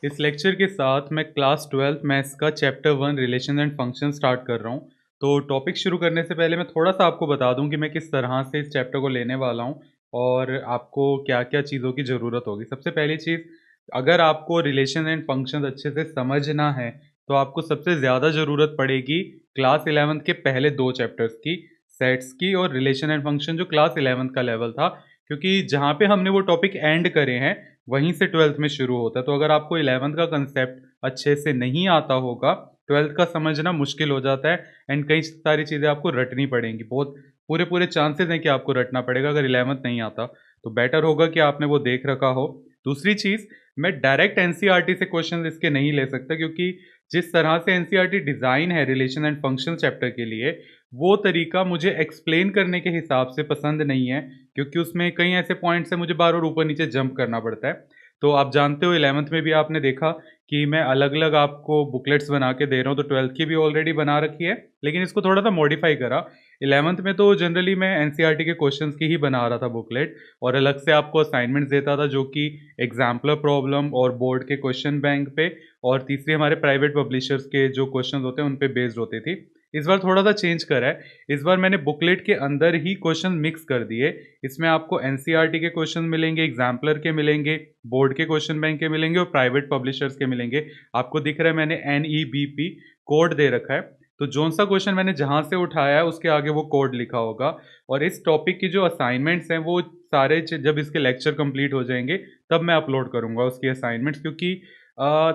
इस लेक्चर के साथ मैं क्लास 12th मैथ्स का chapter 1 relation and function start कर रहा हूँ। तो टॉपिक शुरू करने से पहले मैं थोड़ा-सा आपको बता दूँ कि मैं किस तरह से इस चैप्टर को लेने वाला हूँ और आपको क्या-क्या चीज़ों की ज़रूरत होगी। सबसे पहली चीज़, अगर आपको रिलेशन एंड फंक्शंस अच्छे से समझना है, तो आपको सबसे ज़्यादा ज़रूरत पड़ेगी क्लास 11th के पहले 2 चैप्टर्स की, सेट्स की और रिलेशन एंड फंक्शन जो क्लास 11th का लेवल था। क्योंकि जहाँ पे हमने वो टॉपिक एंड करे हैं, वहीं से 12th में शुरू होता है। तो अगर आपको 11th का कांसेप्ट अच्छे से नहीं आता होगा, 12th का समझना मुश्किल हो जाता है एंड कई सारी चीज़ें आपको रटनी पड़ेंगी। बहुत पूरे-पूरे चांसेस हैं कि आपको रटना पड़ेगा अगर 11th नहीं आता। तो बेटर होगा कि आपने वो देख रखा हो। दूसरी चीज़, मैं डायरेक्ट एनसीईआरटी से क्वेश्चंस इसके नहीं ले सकता क्योंकि जिस तरह से एनसीईआरटी डिज़ाइन है रिलेशन एंड फंक्शन चैप्टर के लिए, वो तरीका मुझे एक्सप्लेन करने के हिसाब से पसंद नहीं है। क्योंकि उसमें कई ऐसे पॉइंट्स हैं मुझे बार-बार ऊपर-नीचे जंप करना पड़ता है। तो आप जानते हो 11th में भी आपने देखा कि मैं अलग-अलग आपको बुकलेट्स बना के दे रहा हूँ, तो 12th की भी ऑलरेडी बना रखी है, लेकिन इसको थोड़ा-सा मॉडिफ़ाई करा। 11th में तो जनरली मैं एनसीईआरटी के क्वेश्चंस की ही बना रहा था बुकलेट और अलग से आपको असाइनमेंट्स देता था जो कि एग्ज़ाम्पलर प्रॉब्लम और बोर्ड के क्वेश्चन बैंक पे और तीसरी हमारे प्राइवेट पब्लिशर्स के जो क्वेश्चंस होते हैं उन पे बेस्ड होती थी। इस बार थोड़ा-सा चेंज करा है। इस बार मैंने बुकलेट के अंदर ही क्वेश्चन मिक्स कर दिए। इसमें आपको एनसीईआरटी के क्वेश्चन मिलेंगे, एग्जाम्पलर के मिलेंगे, बोर्ड के क्वेश्चन बैंक के मिलेंगे और प्राइवेट पब्लिशर्स के मिलेंगे। आपको दिख रहा है मैंने एनईबीपी कोड दे रखा है। तो जौन-सा क्वेश्चन मैंने जहाँ से उठाया है उसके आगे वो कोड लिखा होगा और इस टॉपिक की जो असाइनमेंट्स हैं वो सारे जब इसके लेक्चर कंप्लीट हो जाएँगे तब मैं अपलोड करूँगा उसकी असाइनमेंट्स क्योंकि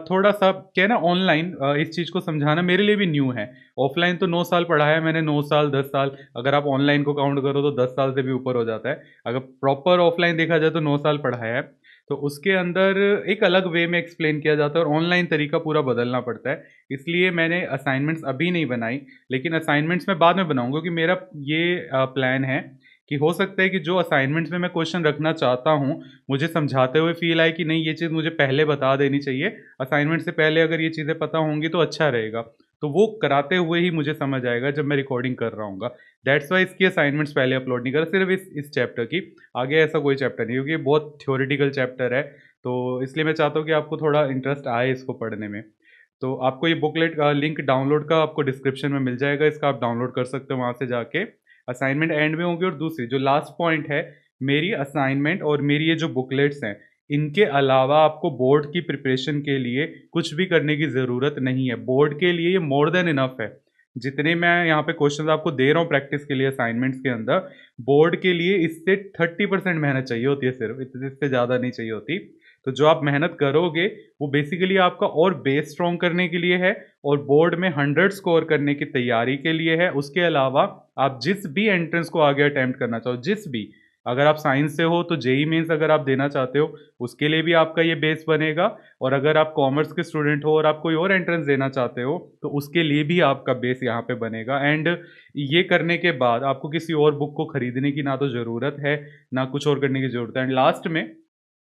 थोड़ा-सा क्या है ना ऑनलाइन इस चीज़ को समझाना मेरे लिए भी न्यू है। ऑफ़लाइन तो 9 साल पढ़ाया है मैंने, 9 साल, 10 साल, अगर आप ऑनलाइन को काउंट करो तो 10 साल से भी ऊपर हो जाता है। अगर प्रॉपर ऑफ़लाइन देखा जाए तो 9 साल पढ़ाया है। तो उसके अंदर एक अलग वे में एक्सप्लेन किया जाता है और ऑनलाइन तरीका पूरा बदलना पड़ता है। इसलिए मैंने असाइनमेंट्स अभी नहीं बनाई, लेकिन असाइनमेंट्स मैं बाद में बनाऊँगा क्योंकि मेरा ये प्लान है कि हो सकता है कि जो असाइनमेंट्स में मैं क्वेश्चन रखना चाहता हूँ, मुझे समझाते हुए फ़ील आए कि नहीं ये चीज़ मुझे पहले बता देनी चाहिए। असाइनमेंट से पहले अगर ये चीज़ें पता होंगी तो अच्छा रहेगा। तो वो कराते हुए ही मुझे समझ आएगा जब मैं रिकॉर्डिंग कर रहा हूँगा। दैट्स व्हाई इसकी असाइनमेंट्स पहले अपलोड नहीं करा, सिर्फ़ इस चैप्टर की। आगे ऐसा कोई चैप्टर नहीं क्योंकि ये बहुत थ्योरेटिकल चैप्टर है, तो इसलिए मैं चाहता हूँ कि आपको थोड़ा इंटरेस्ट आए इसको पढ़ने में। तो आपको ये बुकलेट का लिंक डाउनलोड का आपको डिस्क्रिप्शन में मिल जाएगा, इसका आप डाउनलोड कर सकते हो वहाँ से जाके। असाइनमेंट एंड में होगी और दूसरी जो लास्ट पॉइंट है, मेरी असाइनमेंट और मेरी ये जो बुकलेट्स हैं, इनके अलावा आपको बोर्ड की प्रिपरेशन के लिए कुछ भी करने की ज़रूरत नहीं है। बोर्ड के लिए ये मोर देन इनफ है। जितने मैं यहाँ पे क्वेश्चंस आपको दे रहा हूँ प्रैक्टिस के लिए असाइनमेंट्स के अंदर, बोर्ड के लिए इससे 30% मेहनत चाहिए होती है सिर्फ़, इससे ज़्यादा नहीं चाहिए होती। तो जो आप मेहनत करोगे, वो बेसिकली आपका और बेस स्ट्रॉन्ग करने के लिए है और बोर्ड में 100 स्कोर करने की तैयारी के लिए है। उसके अलावा आप जिस भी एंट्रेंस को आगे अटेम्प्ट करना चाहो, जिस भी, अगर आप साइंस से हो तो जेईई मेंस अगर आप देना चाहते हो, उसके लिए भी आपका ये बेस बनेगा और अगर आप कॉमर्स के स्टूडेंट हो और आप कोई और एंट्रेंस देना चाहते हो, तो उसके लिए भी आपका बेस यहाँ पे बनेगा एंड ये करने के बाद आपको किसी और बुक को खरीदने की ना तो ज़रूरत है, ना कुछ और करने की ज़रूरत है एंड लास्ट में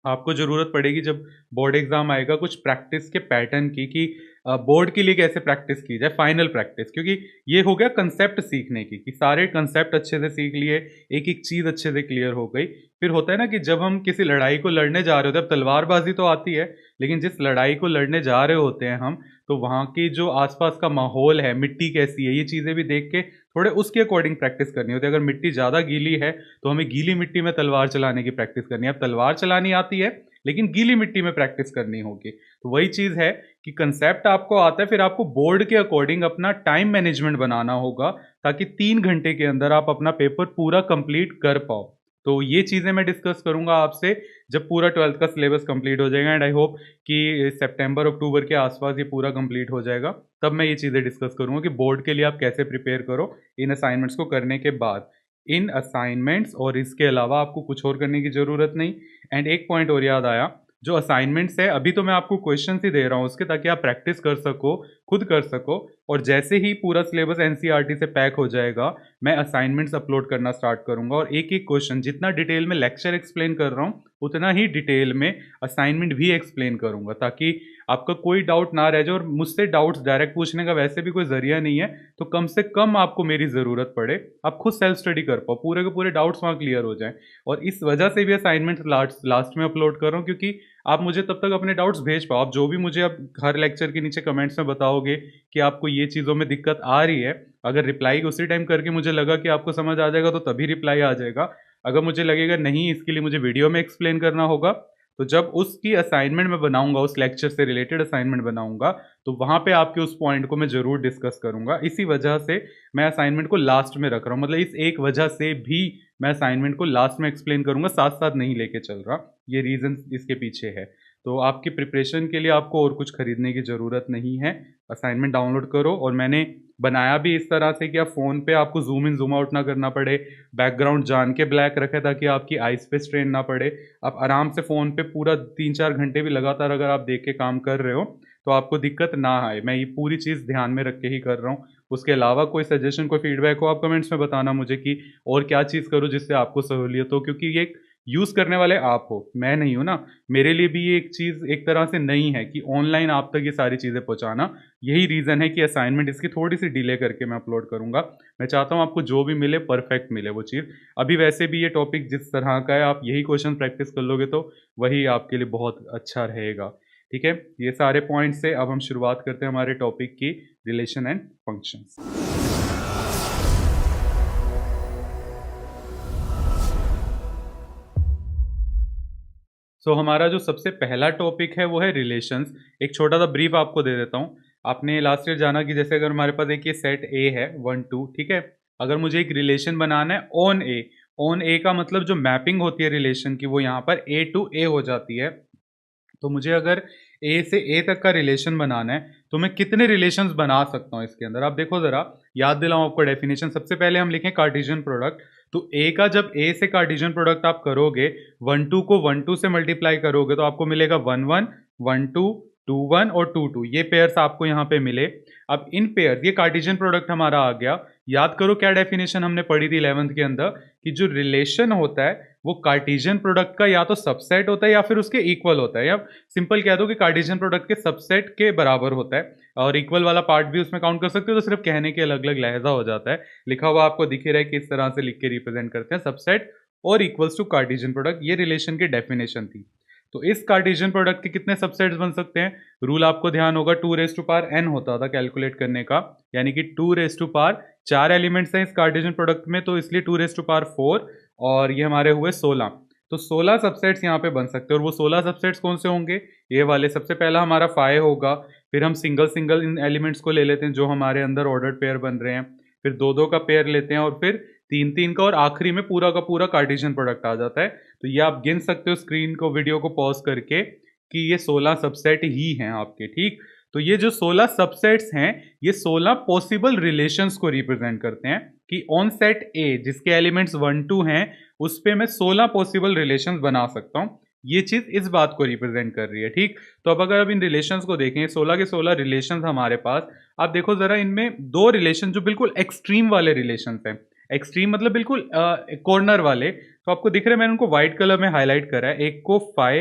आपको ज़रूरत पड़ेगी जब बोर्ड एग्ज़ाम आएगा कुछ प्रैक्टिस के पैटर्न की कि बोर्ड के लिए कैसे प्रैक्टिस की जाए, फाइनल प्रैक्टिस, क्योंकि ये हो गया कंसेप्ट सीखने की कि सारे कंसेप्ट अच्छे से सीख लिए, एक-एक चीज़ अच्छे से क्लियर हो गई। फिर होता है ना कि जब हम किसी लड़ाई को लड़ने जा रहे होते हैं, अब तलवारबाज़ी तो आती है, लेकिन जिस लड़ाई को लड़ने जा रहे होते हैं हम, तो वहाँ की जो आस-पास का माहौल है, मिट्टी कैसी है, ये चीज़ें भी देख के थोड़े उसके अकॉर्डिंग प्रैक्टिस करनी होती है। अगर मिट्टी ज़्यादा गीली है, तो हमें गीली मिट्टी में तलवार चलाने की प्रैक्टिस करनी है। अब तलवार चलानी आती है, लेकिन गीली मिट्टी में प्रैक्टिस करनी होगी। तो वही चीज़ है कि कंसेप्ट आपको आता है, फिर आपको बोर्ड के अकॉर्डिंग अपना टाइम मैनेजमेंट बनाना होगा, ताकि 3 घंटे के अंदर आप अपना पेपर पूरा कंप्लीट कर पाओ। तो ये चीज़ें मैं डिस्कस करूँगा आपसे जब पूरा 12th का सिलेबस कंप्लीट हो जाएगा एंड आई होप कि सितंबर-अक्टूबर के आसपास ये पूरा कंप्लीट हो जाएगा। तब मैं ये चीज़ें डिस्कस करूँगा कि बोर्ड के लिए आप कैसे प्रिपेयर करो, इन असाइनमेंट्स को करने के बाद। इन असाइनमेंट्स और इसके अलावा आपको कुछ और करने की ज़रूरत नहीं एंड एक पॉइंट और याद आया, जो असाइनमेंट्स है अभी तो मैं आपको क्वेश्चंस ही दे रहा हूँ उसके, ताकि आप प्रैक्टिस कर सको, खुद कर सको और जैसे ही पूरा सिलेबस एनसीईआरटी से पैक हो जाएगा, मैं असाइनमेंट्स अपलोड करना स्टार्ट करूँगा और एक-एक क्वेश्चन जितना डिटेल में लेक्चर एक्सप्लेन कर रहा हूँ, उतना ही डिटेल में असाइनमेंट भी एक्सप्लेन करूँगा ताकि आपका कोई डाउट ना रह जाए, और मुझसे डाउट्स डायरेक्ट पूछने का वैसे भी कोई ज़रिया नहीं है, तो कम से कम आपको मेरी ज़रूरत पड़े, आप खुद सेल्फ स्टडी कर पाओ, पूरे के पूरे डाउट्स वहाँ क्लियर हो जाएँ। और इस वजह से भी असाइनमेंट लास्ट लास्ट में अपलोड कर रहा हूँ, क्योंकि आप मुझे तब तक अपने डाउट्स भेज पाओ। आप जो भी मुझे अब हर लेक्चर के नीचे कमेंट्स में बताओगे कि आपको ये चीज़ों में दिक्कत आ रही है, अगर रिप्लाई उसी टाइम करके मुझे लगा कि आपको समझ आ जाएगा, तो तभी रिप्लाई आ जाएगा। अगर मुझे लगेगा नहीं, इसके लिए मुझे वीडियो में एक्सप्लेन करना होगा, तो जब उसकी असाइनमेंट मैं बनाऊँगा, उस लेक्चर से रिलेटेड असाइनमेंट बनाऊँगा, तो वहाँ पे आपके उस पॉइंट को मैं ज़रूर डिस्कस करूँगा। इसी वजह से मैं असाइनमेंट को लास्ट में रख रहा हूँ, मतलब इस एक वजह से भी मैं असाइनमेंट को लास्ट में एक्सप्लेन करूँगा, साथ-साथ नहीं लेके चल रहा। ये रीज़न इसके पीछे है। तो आपकी प्रिपरेशन के लिए आपको और कुछ खरीदने की ज़रूरत नहीं है। असाइनमेंट डाउनलोड करो, और मैंने बनाया भी इस तरह से कि आप फ़ोन पे आपको ज़ूम इन ज़ूम आउट ना करना पड़े, बैकग्राउंड जान के ब्लैक रखें ताकि आपकी आइज़ पे स्ट्रेन ना पड़े। आप आराम से फ़ोन पे पूरा 3-4 घंटे भी लगातार अगर आप देख के काम कर रहे हो, तो आपको दिक्कत ना आए। मैं ये पूरी चीज़ ध्यान में रख के ही कर रहा हूँ। उसके अलावा कोई सजेशन, कोई फीडबैक हो, आप कमेंट्स में बताना मुझे कि और क्या चीज़ करूँ जिससे आपको सहूलियत हो, क्योंकि ये यूज़ करने वाले आप हो, मैं नहीं हूँ ना। मेरे लिए भी ये एक चीज़ एक तरह से नई है कि ऑनलाइन आप तक ये सारी चीज़ें पहुँचाना। यही रीज़न है कि असाइनमेंट इसकी थोड़ी-सी डिले करके मैं अपलोड करूँगा। मैं चाहता हूँ आपको जो भी मिले परफेक्ट मिले वो चीज़। अभी वैसे भी ये टॉपिक जिस तरह का है, आप यही क्वेश्चन प्रैक्टिस कर लोगे तो वही आपके लिए बहुत अच्छा रहेगा। ठीक है? ये सारे पॉइंट्स से अब हम शुरुआत करते हैं हमारे टॉपिक की, रिलेशन एंड फंक्शंस। हमारा जो सबसे पहला टॉपिक है वो है रिलेशंस। एक छोटा सा ब्रीफ आपको दे देता हूँ। आपने लास्ट ईयर जाना कि जैसे अगर हमारे पास एक ये सेट ए है 1 2, ठीक है? अगर मुझे एक रिलेशन बनाना है ऑन ए का मतलब जो मैपिंग होती है रिलेशन की, वो यहाँ पर ए टू ए हो जाती है। तो मुझे अगर ए से ए तक का रिलेशन बनाना है, तो मैं कितने रिलेशंस बना सकता हूँ इसके अंदर? आप देखो ज़रा, याद दिलाऊँ आपको डेफिनेशन। सबसे पहले हम लिखें कार्टेशियन प्रोडक्ट। तो ए का जब ए से कार्टेशियन प्रोडक्ट आप करोगे, 1 2 को 1 2 से मल्टीप्लाई करोगे, तो आपको मिलेगा 1 1 1 2 2 1 और 2 2। ये पेयर्स आपको यहाँ पे मिले। अब इन पेयर्स, ये कार्टेशियन प्रोडक्ट हमारा आ गया। याद करो क्या डेफिनेशन हमने पढ़ी थी 11th के अंदर, कि जो रिलेशन होता है वो कार्टेशियन प्रोडक्ट का या तो सबसेट होता है या फिर उसके इक्वल होता है, या सिंपल कह दो कि कार्टेशियन प्रोडक्ट के सबसेट के बराबर होता है। और इक्वल वाला पार्ट भी उसमें काउंट कर सकते हो, तो सिर्फ कहने के अलग अलग लहजा हो जाता है। लिखा हुआ आपको दिख ही रहा है किस तरह से लिख के रिप्रेजेंट करते हैं, सबसेट और इक्वल्स टू कार्टेशियन प्रोडक्ट। ये रिलेशन की डेफिनेशन थी। तो इस कार्टेशियन प्रोडक्ट के कितने सबसेट्स बन सकते हैं? रूल आपको ध्यान होगा, 2 रेज़ टू पावर n होता था कैलकुलेट करने का, यानी कि 2 रेज़ टू पावर, 4 एलिमेंट्स हैं इस कार्टेशियन प्रोडक्ट में, तो इसलिए 2 रेज़ टू पावर 4, और ये हमारे हुए 16। तो 16 सबसेट्स यहाँ पे बन सकते हैं। और वो 16 सबसेट्स कौन से होंगे? ये वाले। सबसे पहला हमारा 5 होगा, फिर हम सिंगल सिंगल इन एलिमेंट्स को ले लेते हैं जो हमारे अंदर ऑर्डर्ड पेयर बन रहे हैं, फिर 2 2 का पेयर लेते हैं, और फिर 3 3 का, और आखिरी में पूरा का पूरा कार्टेशियन प्रोडक्ट आ जाता है। तो ये आप गिन सकते हो स्क्रीन को, वीडियो को पॉज करके, कि ये 16 सबसेट ही हैं आपके, ठीक? तो ये जो 16 सबसेट्स हैं, ये 16 पॉसिबल रिलेशंस को रिप्रेजेंट करते हैं, कि ऑन सेट ए जिसके एलिमेंट्स 1 2 हैं, उस पे मैं 16 पॉसिबल रिलेशंस बना सकता हूँ। ये चीज़ इस बात को रिप्रेजेंट कर रही है, ठीक? तो अब अगर आप इन रिलेशंस को देखें, 16 के 16 रिलेशंस हमारे पास, आप देखो ज़रा, इनमें 2 रिलेशन जो बिल्कुल एक्सट्रीम वाले रिलेशंस हैं। एक्सट्रीम मतलब बिल्कुल कॉर्नर वाले। तो आपको दिख रहे हैं, मैंने उनको व्हाइट कलर में हाईलाइट करा है। एक को फाई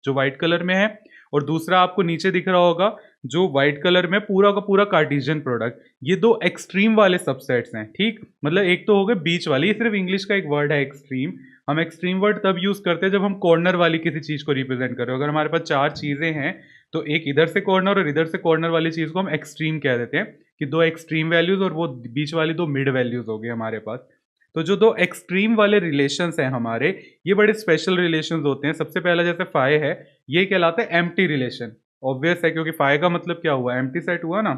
जो व्हाइट कलर में है, और दूसरा आपको नीचे दिख रहा होगा जो व्हाइट कलर में पूरा का पूरा कार्टेशियन प्रोडक्ट। ये 2 एक्सट्रीम वाले सबसेट्स हैं, ठीक? मतलब एक तो हो गए बीच वाली, ये सिर्फ इंग्लिश का एक वर्ड है एक्सट्रीम। हम एक्सट्रीम वर्ड तब यूज करते हैं जब हम कॉर्नर वाली किसी चीज को रिप्रेजेंट कर रहे हो। अगर हमारे पास 4 चीजें हैं, तो एक इधर से कॉर्नर और इधर से कॉर्नर वाली चीज को हम एक्सट्रीम कह देते हैं, कि 2 एक्सट्रीम वैल्यूज और वो बीच वाली 2 मिड वैल्यूज हो गई हमारे पास। तो जो 2 एक्सट्रीम वाले रिलेशंस हैं हमारे, ये बड़े स्पेशल रिलेशंस होते हैं। सबसे पहला जैसे फाई है, ये कहलाता है एम्प्टी रिलेशन। ऑब्वियस है, क्योंकि फाई का मतलब क्या हुआ? एम्प्टी सेट हुआ ना।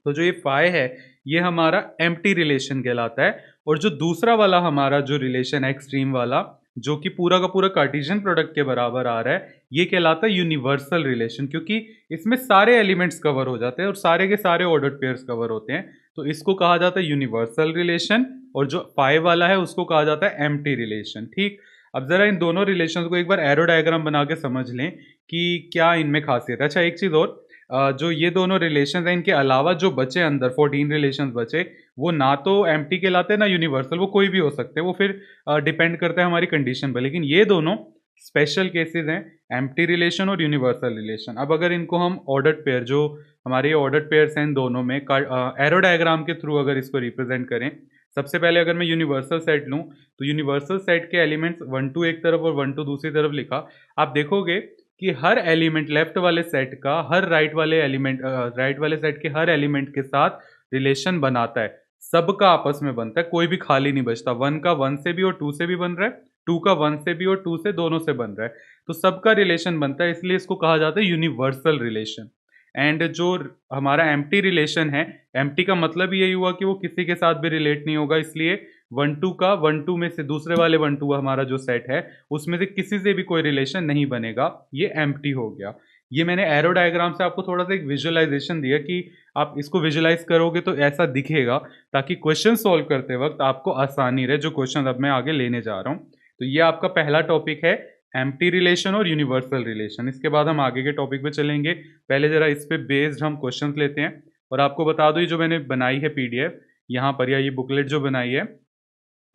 तो जो ये फाई है, ये हमारा एम्प्टी रिलेशन कहलाता है। और जो दूसरा वाला हमारा जो रिलेशन है एक्सट्रीम वाला, जो कि पूरा का पूरा कार्टेशियन प्रोडक्ट के बराबर आ रहा है, ये कहलाता है यूनिवर्सल रिलेशन, क्योंकि इसमें सारे एलिमेंट्स कवर हो जाते हैं और सारे के सारे ऑर्डर्ड पेयर्स कवर होते हैं। तो इसको कहा जाता है यूनिवर्सल रिलेशन, और जो फाइव वाला है उसको कहा जाता है एम्प्टी रिलेशन, ठीक? अब जरा इन दोनों रिलेशंस को एक बार एरो डायग्राम बना के समझ लें कि क्या इनमें खासियत है। अच्छा, एक चीज़ और, जो ये दोनों रिलेशंस हैं, इनके अलावा जो बचे अंदर 14 रिलेशंस बचे, वो ना तो एम्प्टी कहलाते हैं ना यूनिवर्सल, वो कोई भी हो सकते हैं, वो फिर डिपेंड करता है हमारी कंडीशन पर। लेकिन ये दोनों स्पेशल केसेस हैं एम्प्टी रिलेशन और यूनिवर्सल रिलेशन। अब अगर इनको हम ऑर्डर्ड पेयर, जो हमारे ऑर्डर्ड पेयर्स हैं इन दोनों में, एरो डायग्राम के थ्रू अगर इसको रिप्रेजेंट करें, सबसे पहले अगर मैं यूनिवर्सल सेट लूँ तो यूनिवर्सल सेट के एलिमेंट्स 1 2 एक तरफ और 1 2 दूसरी तरफ लिखा। आप देखोगे कि हर एलिमेंट लेफ्ट वाले सेट का हर राइट वाले सेट के हर एलिमेंट के साथ रिलेशन बनाता है, सबका आपस में बनता है, कोई भी खाली नहीं बचता। 1 का 1 से भी और 2 से भी बन रहा है, 2 का 1 से भी और 2 से, दोनों से बन रहा है, तो सबका रिलेशन बनता है, इसलिए इसको कहा जाता है यूनिवर्सल रिलेशन। एंड जो हमारा एम्प्टी रिलेशन है, एम्प्टी का मतलब यही हुआ कि वो किसी के साथ भी रिलेट नहीं होगा, इसलिए 1 2 का 1 2 में से दूसरे वाले 1 2 हमारा जो सेट है उसमें से किसी से भी कोई रिलेशन नहीं बनेगा, ये एम्प्टी हो गया। ये मैंने एरो डायग्राम से आपको थोड़ा सा एक विजुअलाइजेशन दिया कि आप इसको विजुअलाइज करोगे तो ऐसा दिखेगा, ताकि क्वेश्चन सॉल्व करते वक्त आपको आसानी रहे, जो क्वेश्चन अब मैं आगे लेने जा रहा हूँ। तो ये आपका पहला टॉपिक है, एम्प्टी रिलेशन और यूनिवर्सल रिलेशन। इसके बाद हम आगे के टॉपिक पे चलेंगे, पहले जरा इस पे बेस्ड हम क्वेश्चंस लेते हैं। और आपको बता दो, ये जो मैंने बनाई है पीडीएफ यहाँ पर, या ये बुकलेट जो बनाई है,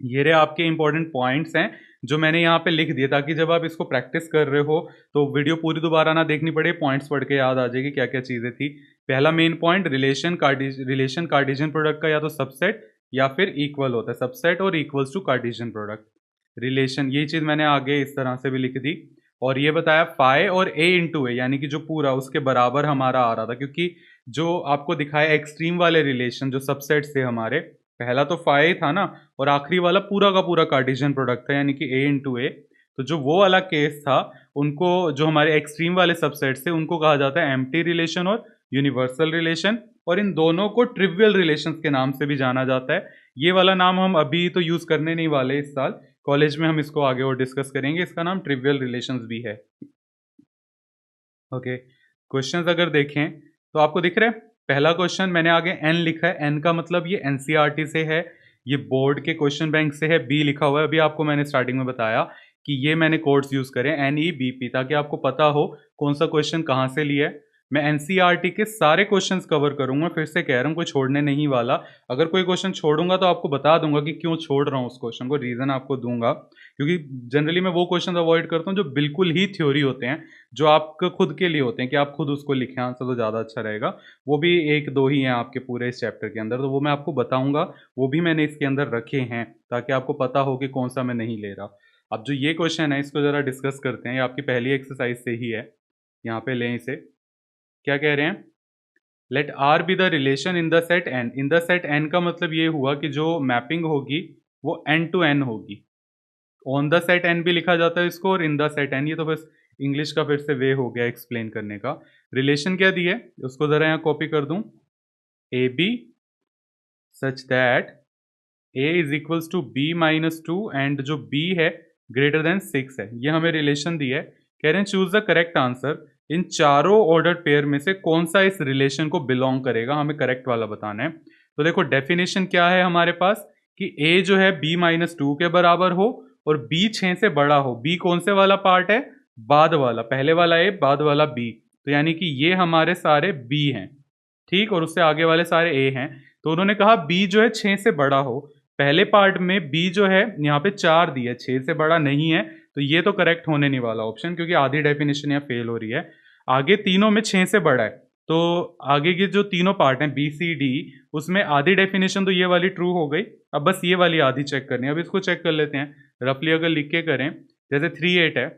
ये रहे आपके इंपॉर्टेंट पॉइंट्स हैं जो मैंने यहाँ पे लिख दिए, ताकि जब आप इसको प्रैक्टिस कर रहे हो तो वीडियो पूरी दोबारा ना देखनी पड़े, पॉइंट्स पढ़ के याद आ जाएगी क्या क्या चीज़ें थी। पहला main point, relation Cartesian product का या तो सबसेट या फिर इक्वल होता है, सबसेट और equals to Cartesian product relation, ये चीज़ मैंने आगे इस तरह से भी लिख दी। और ये बताया फाई और ए इंटू ए, यानी कि जो पूरा उसके बराबर हमारा आ रहा था, क्योंकि जो आपको दिखाया एक्सट्रीम वाले रिलेशन जो सबसेट से हमारे, पहला तो फाई था ना, और आखिरी वाला पूरा का पूरा कार्टेशियन प्रोडक्ट था, यानी कि ए इंटू ए। तो जो वो वाला केस था, उनको, जो हमारे एक्सट्रीम वाले सबसेट से, उनको कहा जाता है एम्प्टी रिलेशन और यूनिवर्सल रिलेशन, और इन दोनों को ट्रिवियल रिलेशंस के नाम से भी जाना जाता है। ये वाला नाम हम अभी तो यूज़ करने नहीं वाले, इस साल कॉलेज में हम इसको आगे और डिस्कस करेंगे, इसका नाम ट्रिवियल रिलेशंस भी है। ओके, क्वेश्चंस अगर देखें तो आपको दिख रहा है, पहला क्वेश्चन मैंने आगे एन लिखा है, एन का मतलब ये एनसीईआरटी से है, ये बोर्ड के क्वेश्चन बैंक से है। बी लिखा हुआ है, अभी आपको मैंने स्टार्टिंग में बताया कि ये मैंने कोड्स यूज करें NEBP, ताकि आपको पता हो कौन सा क्वेश्चन कहाँ से लिया है। मैं एनसीईआरटी के सारे क्वेश्चंस कवर करूंगा, फिर से कह रहा हूँ, कोई छोड़ने नहीं वाला। अगर कोई क्वेश्चन छोड़ूंगा तो आपको बता दूंगा कि क्यों छोड़ रहा हूँ उस क्वेश्चन को, रीजन आपको दूंगा, क्योंकि जनरली मैं वो क्वेश्चन अवॉइड करता हूँ जो बिल्कुल ही थ्योरी होते हैं, जो आपके खुद के लिए होते हैं कि आप खुद उसको लिखें आंसर, तो ज़्यादा अच्छा रहेगा। वो भी 1 2 ही हैं आपके पूरे इस चैप्टर के अंदर, तो वो मैं आपको बताऊंगा, वो भी मैंने इसके अंदर रखे हैं, ताकि आपको पता हो कि कौन सा मैं नहीं ले रहा। अब जो ये क्वेश्चन है, इसको ज़रा डिस्कस करते हैं, ये आपकी पहली एक्सरसाइज से ही है, यहाँ पे लें इसे। क्या कह रहे हैं, let R be the relation in the set N. In the set N का मतलब ये हुआ कि जो मैपिंग होगी वो एन टू एन होगी। ऑन द सेट एन भी लिखा जाता है इसको, और इन द सेट एन, ये तो बस इंग्लिश का फिर से वे हो गया एक्सप्लेन करने का। रिलेशन क्या दी है उसको ज़रा यहाँ कॉपी कर दूँ, A B such that A is equals to B minus two, and जो बी है ग्रेटर देन 6 है, ये हमें रिलेशन दी है। कह रहे हैं चूज द करेक्ट आंसर, इन चारों ऑर्डर पेयर में से कौन सा इस रिलेशन को बिलोंग करेगा, हमें करेक्ट वाला बताना है। तो देखो डेफिनेशन क्या है हमारे पास, कि ए जो है बी माइनस टू के बराबर हो और बी 6 से बड़ा हो। बी कौन से वाला पार्ट है, बाद वाला, पहले वाला ए बाद वाला बी, तो यानी कि ये हमारे सारे बी हैं, ठीक, और उससे आगे वाले सारे ए हैं। तो उन्होंने कहा बी जो है 6 से बड़ा हो, पहले पार्ट में बी जो है यहाँ पे 4 दी है, 6 से बड़ा नहीं है, तो ये तो करेक्ट होने नहीं वाला ऑप्शन, क्योंकि आधी डेफिनेशन यहाँ फेल हो रही है। आगे तीनों में 6 से बड़ा है, तो आगे के जो तीनों पार्ट हैं बी सी डी, उसमें आधी डेफिनेशन तो ये वाली ट्रू हो गई, अब बस ये वाली आधी चेक करनी है। अब इसको चेक कर लेते हैं, रफली अगर लिख के करें, जैसे 3 8 है,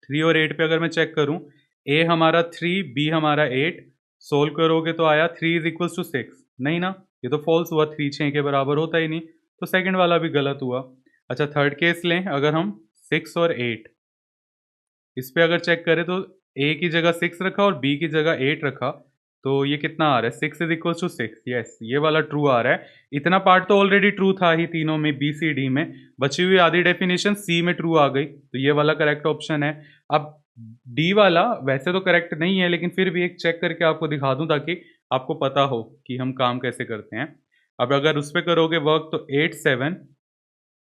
3 और 8 पे अगर मैं चेक करूं, ए हमारा 3 बी हमारा 8, सोल्व करोगे तो आया 3 इज इक्वल्स टू 6, नहीं ना, ये तो फॉल्स हुआ, 3 6 के बराबर होता ही नहीं, तो सेकंड वाला भी गलत हुआ। अच्छा थर्ड केस लें, अगर हम 6 और 8, इस पे अगर चेक करें तो ए की जगह 6 रखा और बी की जगह 8 रखा, तो ये कितना आ रहा है, 6 इज इक्वल टू 6, यस ये वाला ट्रू आ रहा है। इतना पार्ट तो ऑलरेडी ट्रू था ही तीनों में, बी सी डी में, बची हुई आधी डेफिनेशन सी में ट्रू आ गई, तो ये वाला करेक्ट ऑप्शन है। अब डी वाला वैसे तो करेक्ट नहीं है, लेकिन फिर भी एक चेक करके आपको दिखा दूं, ताकि आपको पता हो कि हम काम कैसे करते हैं। अब अगर उस पर करोगे वर्क, तो 8 7,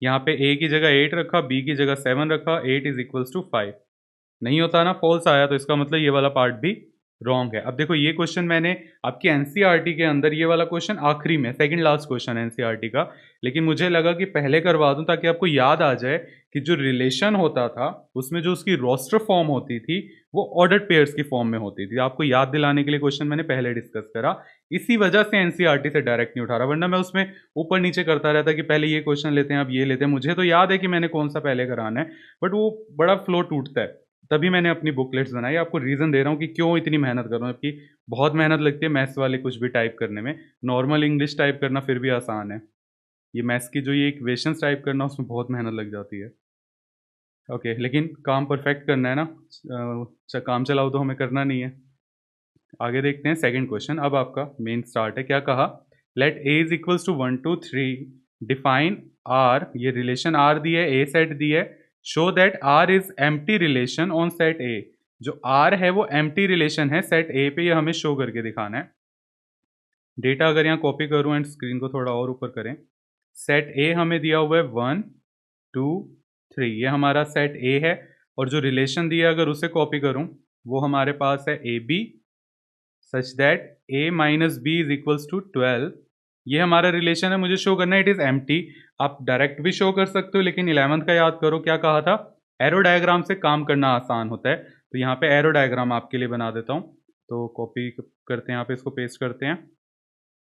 यहाँ पे ए की जगह 8 रखा, बी की जगह 7 रखा, 8 इज इक्वल्स टू 5, नहीं होता ना, फॉल्स आया, तो इसका मतलब ये वाला पार्ट भी रॉन्ग है। अब देखो ये क्वेश्चन मैंने आपकी एनसीईआरटी के अंदर, ये वाला क्वेश्चन आखिरी में सेकंड लास्ट क्वेश्चन है एनसीईआरटी का, लेकिन मुझे लगा कि पहले करवा दूं ताकि आपको याद आ जाए कि जो रिलेशन होता था उसमें जो उसकी रोस्टर फॉर्म होती थी वो ऑर्डर्ड पेयर्स की फॉर्म में होती थी। आपको याद दिलाने के लिए क्वेश्चन मैंने पहले डिस्कस करा, इसी वजह से एनसीईआरटी से डायरेक्ट नहीं उठा रहा, वरना मैं उसमें ऊपर नीचे करता रहता कि पहले ये क्वेश्चन लेते हैं अब ये लेते हैं। मुझे तो याद है कि मैंने कौन सा पहले कराना है, बट वो बड़ा फ्लो टूटता है। तभी मैंने अपनी बुकलेट्स बनाई, आपको रीज़न दे रहा हूँ कि क्यों इतनी मेहनत कर रहा हूँ, जबकि बहुत मेहनत लगती है मैथ्स वाले कुछ भी टाइप करने में। नॉर्मल इंग्लिश टाइप करना फिर भी आसान है, ये मैथ्स की जो ये इक्वेशंस टाइप करना उसमें बहुत मेहनत लग जाती है। ओके, लेकिन काम परफेक्ट करना है ना, काम चलाओ तो हमें करना नहीं है। आगे देखते हैं सेकंड क्वेश्चन। अब आपका मेन स्टार्ट है, क्या कहा, let A is equals to 1 2 3 define R, ये रिलेशन आर दी है, ए सेट दी है, show that R is empty relation on set A. जो आर है वो एम्प्टी रिलेशन है सेट ए पे, ये हमें शो करके दिखाना है। डेटा अगर यहाँ कॉपी करूँ एंड स्क्रीन को थोड़ा और ऊपर करें, सेट ए हमें दिया हुआ है 1 2 3, ये हमारा सेट ए है, और जो रिलेशन दिया अगर उसे कॉपी करूँ वो हमारे पास है A B such that a minus B is equals to 12। ये हमारा रिलेशन है, मुझे शो करना है इट इज़ एम्प्टी। आप डायरेक्ट भी शो कर सकते हो, लेकिन 11th का याद करो, क्या कहा था, एरो डायग्राम से काम करना आसान होता है। तो यहाँ पे एरो डायग्राम आपके लिए बना देता हूँ, तो कॉपी करते हैं, यहाँ पे इसको पेस्ट करते हैं।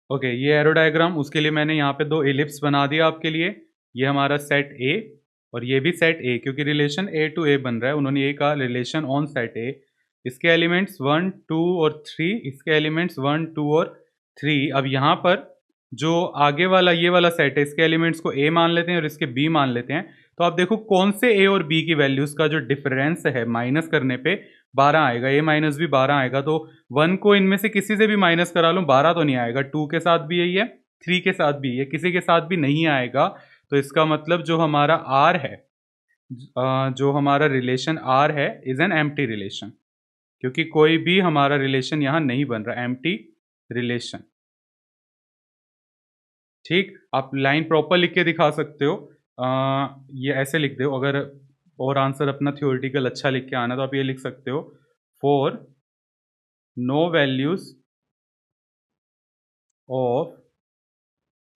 ओके, ये एरो डायग्राम, उसके लिए मैंने यहाँ पे 2 एलिप्स बना दिया आपके लिए। ये हमारा सेट ए और ये भी सेट ए, क्योंकि रिलेशन ए टू ए बन रहा है, उन्होंने ये कहा रिलेशन ऑन सेट ए। इसके एलिमेंट्स 1 2 और 3, इसके एलिमेंट्स 1 2 और 3। अब यहाँ पर जो आगे वाला ये वाला सेट है, इसके एलिमेंट्स को ए मान लेते हैं और इसके बी मान लेते हैं। तो आप देखो कौन से ए और बी की वैल्यूज का जो डिफरेंस है माइनस करने पे 12 आएगा, ए माइनस भी 12 आएगा। तो 1 को इनमें से किसी से भी माइनस करा लो 12 तो नहीं आएगा, 2 के साथ भी यही है, 3 के साथ भी है, किसी के साथ भी नहीं आएगा। तो इसका मतलब जो हमारा आर है, जो हमारा रिलेशन आर है इज एन एम्प्टी रिलेशन, क्योंकि कोई भी हमारा रिलेशन यहां नहीं बन रहा, एम्प्टी रिलेशन। ठीक, आप लाइन प्रॉपर लिख के दिखा सकते हो, ये ऐसे लिख दो। अगर और आंसर अपना थ्योरेटिकल अच्छा लिख के आना तो आप ये लिख सकते हो, for no values of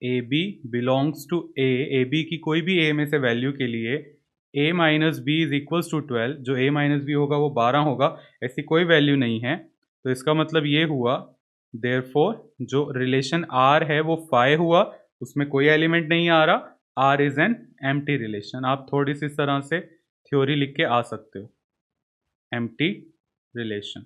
A B belongs to a, a b की कोई भी ए में से वैल्यू के लिए a minus B is equals to 12, जो ए माइनस बी होगा वो 12 होगा, ऐसी कोई वैल्यू नहीं है। तो इसका मतलब ये हुआ, देयरफॉर जो रिलेशन आर है वो फाई हुआ, उसमें कोई एलिमेंट नहीं आ रहा, R is an empty relation. आप थोड़ी सी इस तरह से थ्योरी लिख के आ सकते हो, एम्प्टी रिलेशन।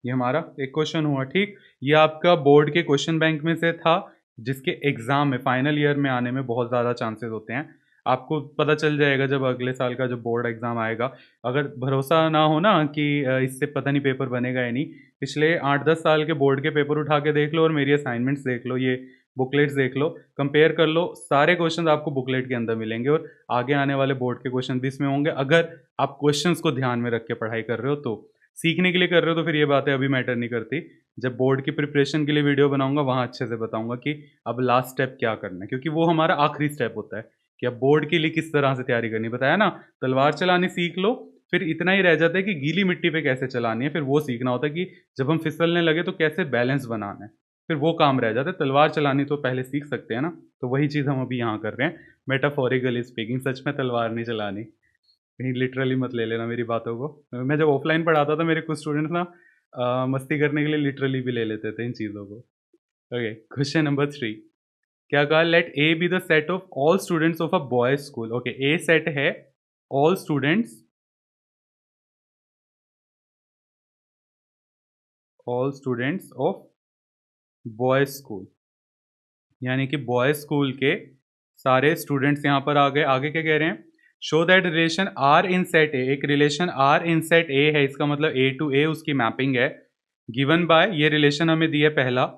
ये हमारा एक क्वेश्चन हुआ। ठीक, ये आपका बोर्ड के क्वेश्चन बैंक में से था, जिसके एग्जाम में फाइनल ईयर में आने में बहुत ज़्यादा चांसेस होते हैं। आपको पता चल जाएगा जब अगले साल का जो बोर्ड एग्ज़ाम आएगा। अगर भरोसा ना हो ना कि इससे पता नहीं पेपर बनेगा या नहीं, पिछले 8-10 साल के बोर्ड के पेपर उठा के देख लो और मेरी असाइनमेंट्स देख लो, ये बुकलेट्स देख लो, कंपेयर कर लो, सारे क्वेश्चन आपको बुकलेट के अंदर मिलेंगे और आगे आने वाले बोर्ड के क्वेश्चन भी इसमें होंगे, अगर आप क्वेश्चंस को ध्यान में रख के पढ़ाई कर रहे हो तो। सीखने के लिए कर रहे हो तो फिर ये बातें अभी मैटर नहीं करती, जब बोर्ड की प्रिपरेशन के लिए वीडियो बनाऊंगा वहाँ अच्छे से बताऊंगा कि अब लास्ट स्टेप क्या करना है, क्योंकि वो हमारा आखिरी स्टेप होता है कि अब बोर्ड के लिए किस तरह से तैयारी करनी। बताया ना, तलवार चलानी सीख लो, फिर इतना ही रह जाता है कि गीली मिट्टी पे कैसे चलानी है, फिर वो सीखना होता है कि जब हम फिसलने लगे तो कैसे बैलेंस बनाना है, फिर वो काम रह जाता है। तलवार चलानी तो पहले सीख सकते हैं ना, तो वही चीज़ हम अभी यहाँ कर रहे हैं, मेटाफोरिकली स्पीकिंग। सच में तलवार नहीं चलानी, कहीं लिटरली मत ले लेना मेरी बातों को। मैं जब ऑफलाइन पढ़ाता था मेरे कुछ स्टूडेंट्स ना मस्ती करने के लिए लिटरली भी ले लेते थे इन चीज़ों को। ओके, क्वेश्चन नंबर 3, क्या कहा, let a be the set of all students of a boys school. Okay, a set है all students, all students of boys school, यानी कि बॉयज स्कूल के सारे स्टूडेंट्स यहाँ पर आ गए। आगे क्या कह रहे हैं, show that relation R in set A, एक relation R in set A है, इसका मतलब ए टू ए उसकी मैपिंग है, गिवन बाय, ये रिलेशन हमें दिया पहला,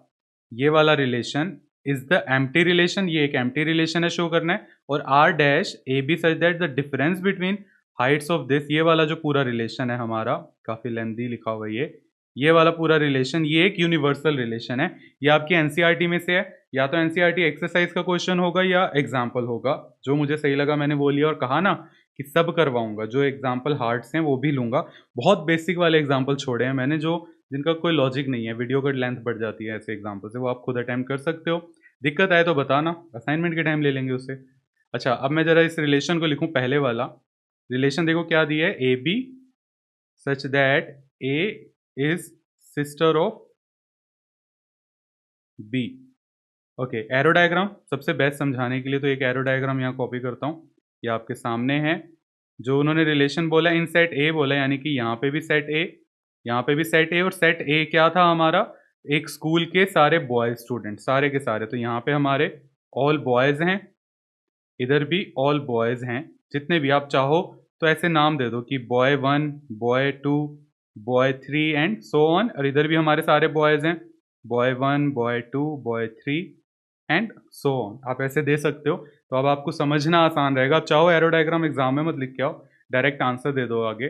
ये वाला relation is the empty relation, ये एक एम्प्टी रिलेशन है, शो करना है, और R dash A B such that the difference between heights of this, ये वाला जो पूरा रिलेशन है हमारा, काफ़ी लेंथी लिखा हुआ है ये वाला पूरा रिलेशन, ये एक यूनिवर्सल रिलेशन है। ये आपकी एनसीईआरटी में से है, या तो एनसीईआरटी एक्सरसाइज का क्वेश्चन होगा या एग्जाम्पल होगा, जो मुझे सही लगा मैंने वो लिया, और कहा ना कि सब करवाऊंगा, जो एग्जाम्पल हार्ड्स हैं वो भी लूंगा। बहुत बेसिक वाले एग्जाम्पल छोड़े हैं मैंने, जो जिनका कोई लॉजिक नहीं है, वीडियो का लेंथ बढ़ जाती है ऐसे एग्जाम्पल से, वो आप खुद अटेम्प्ट कर सकते हो। दिक्कत आए तो बताना, असाइनमेंट के टाइम ले लेंगे उससे। अच्छा, अब मैं ज़रा इस रिलेशन को लिखूँ, पहले वाला रिलेशन देखो क्या दिया है, A B such that A is sister of B. Okay, arrow diagram सबसे बेस्ट समझाने के लिए तो एक एरो डायग्राम यहाँ कॉपी करता हूँ, ये आपके सामने है। जो उन्होंने रिलेशन बोला, इन सेट ए बोला, यानी कि यहाँ पे भी सेट ए, यहाँ पे भी सेट ए, और सेट ए क्या था हमारा, एक स्कूल के सारे बॉयज स्टूडेंट, सारे के सारे। तो यहाँ पे हमारे ऑल बॉयज हैं, इधर भी ऑल बॉयज हैं, जितने भी आप चाहो तो ऐसे नाम दे दो कि boy 1, boy 2, boy 3 and so on. और इधर भी हमारे सारे बॉयज हैं, boy 1, boy 2, boy 3 and so on. आप ऐसे दे सकते हो, तो अब आपको समझना आसान रहेगा। आप चाहो एरो डायग्राम एग्जाम में मत लिख के आओ, डायरेक्ट आंसर दे दो आगे।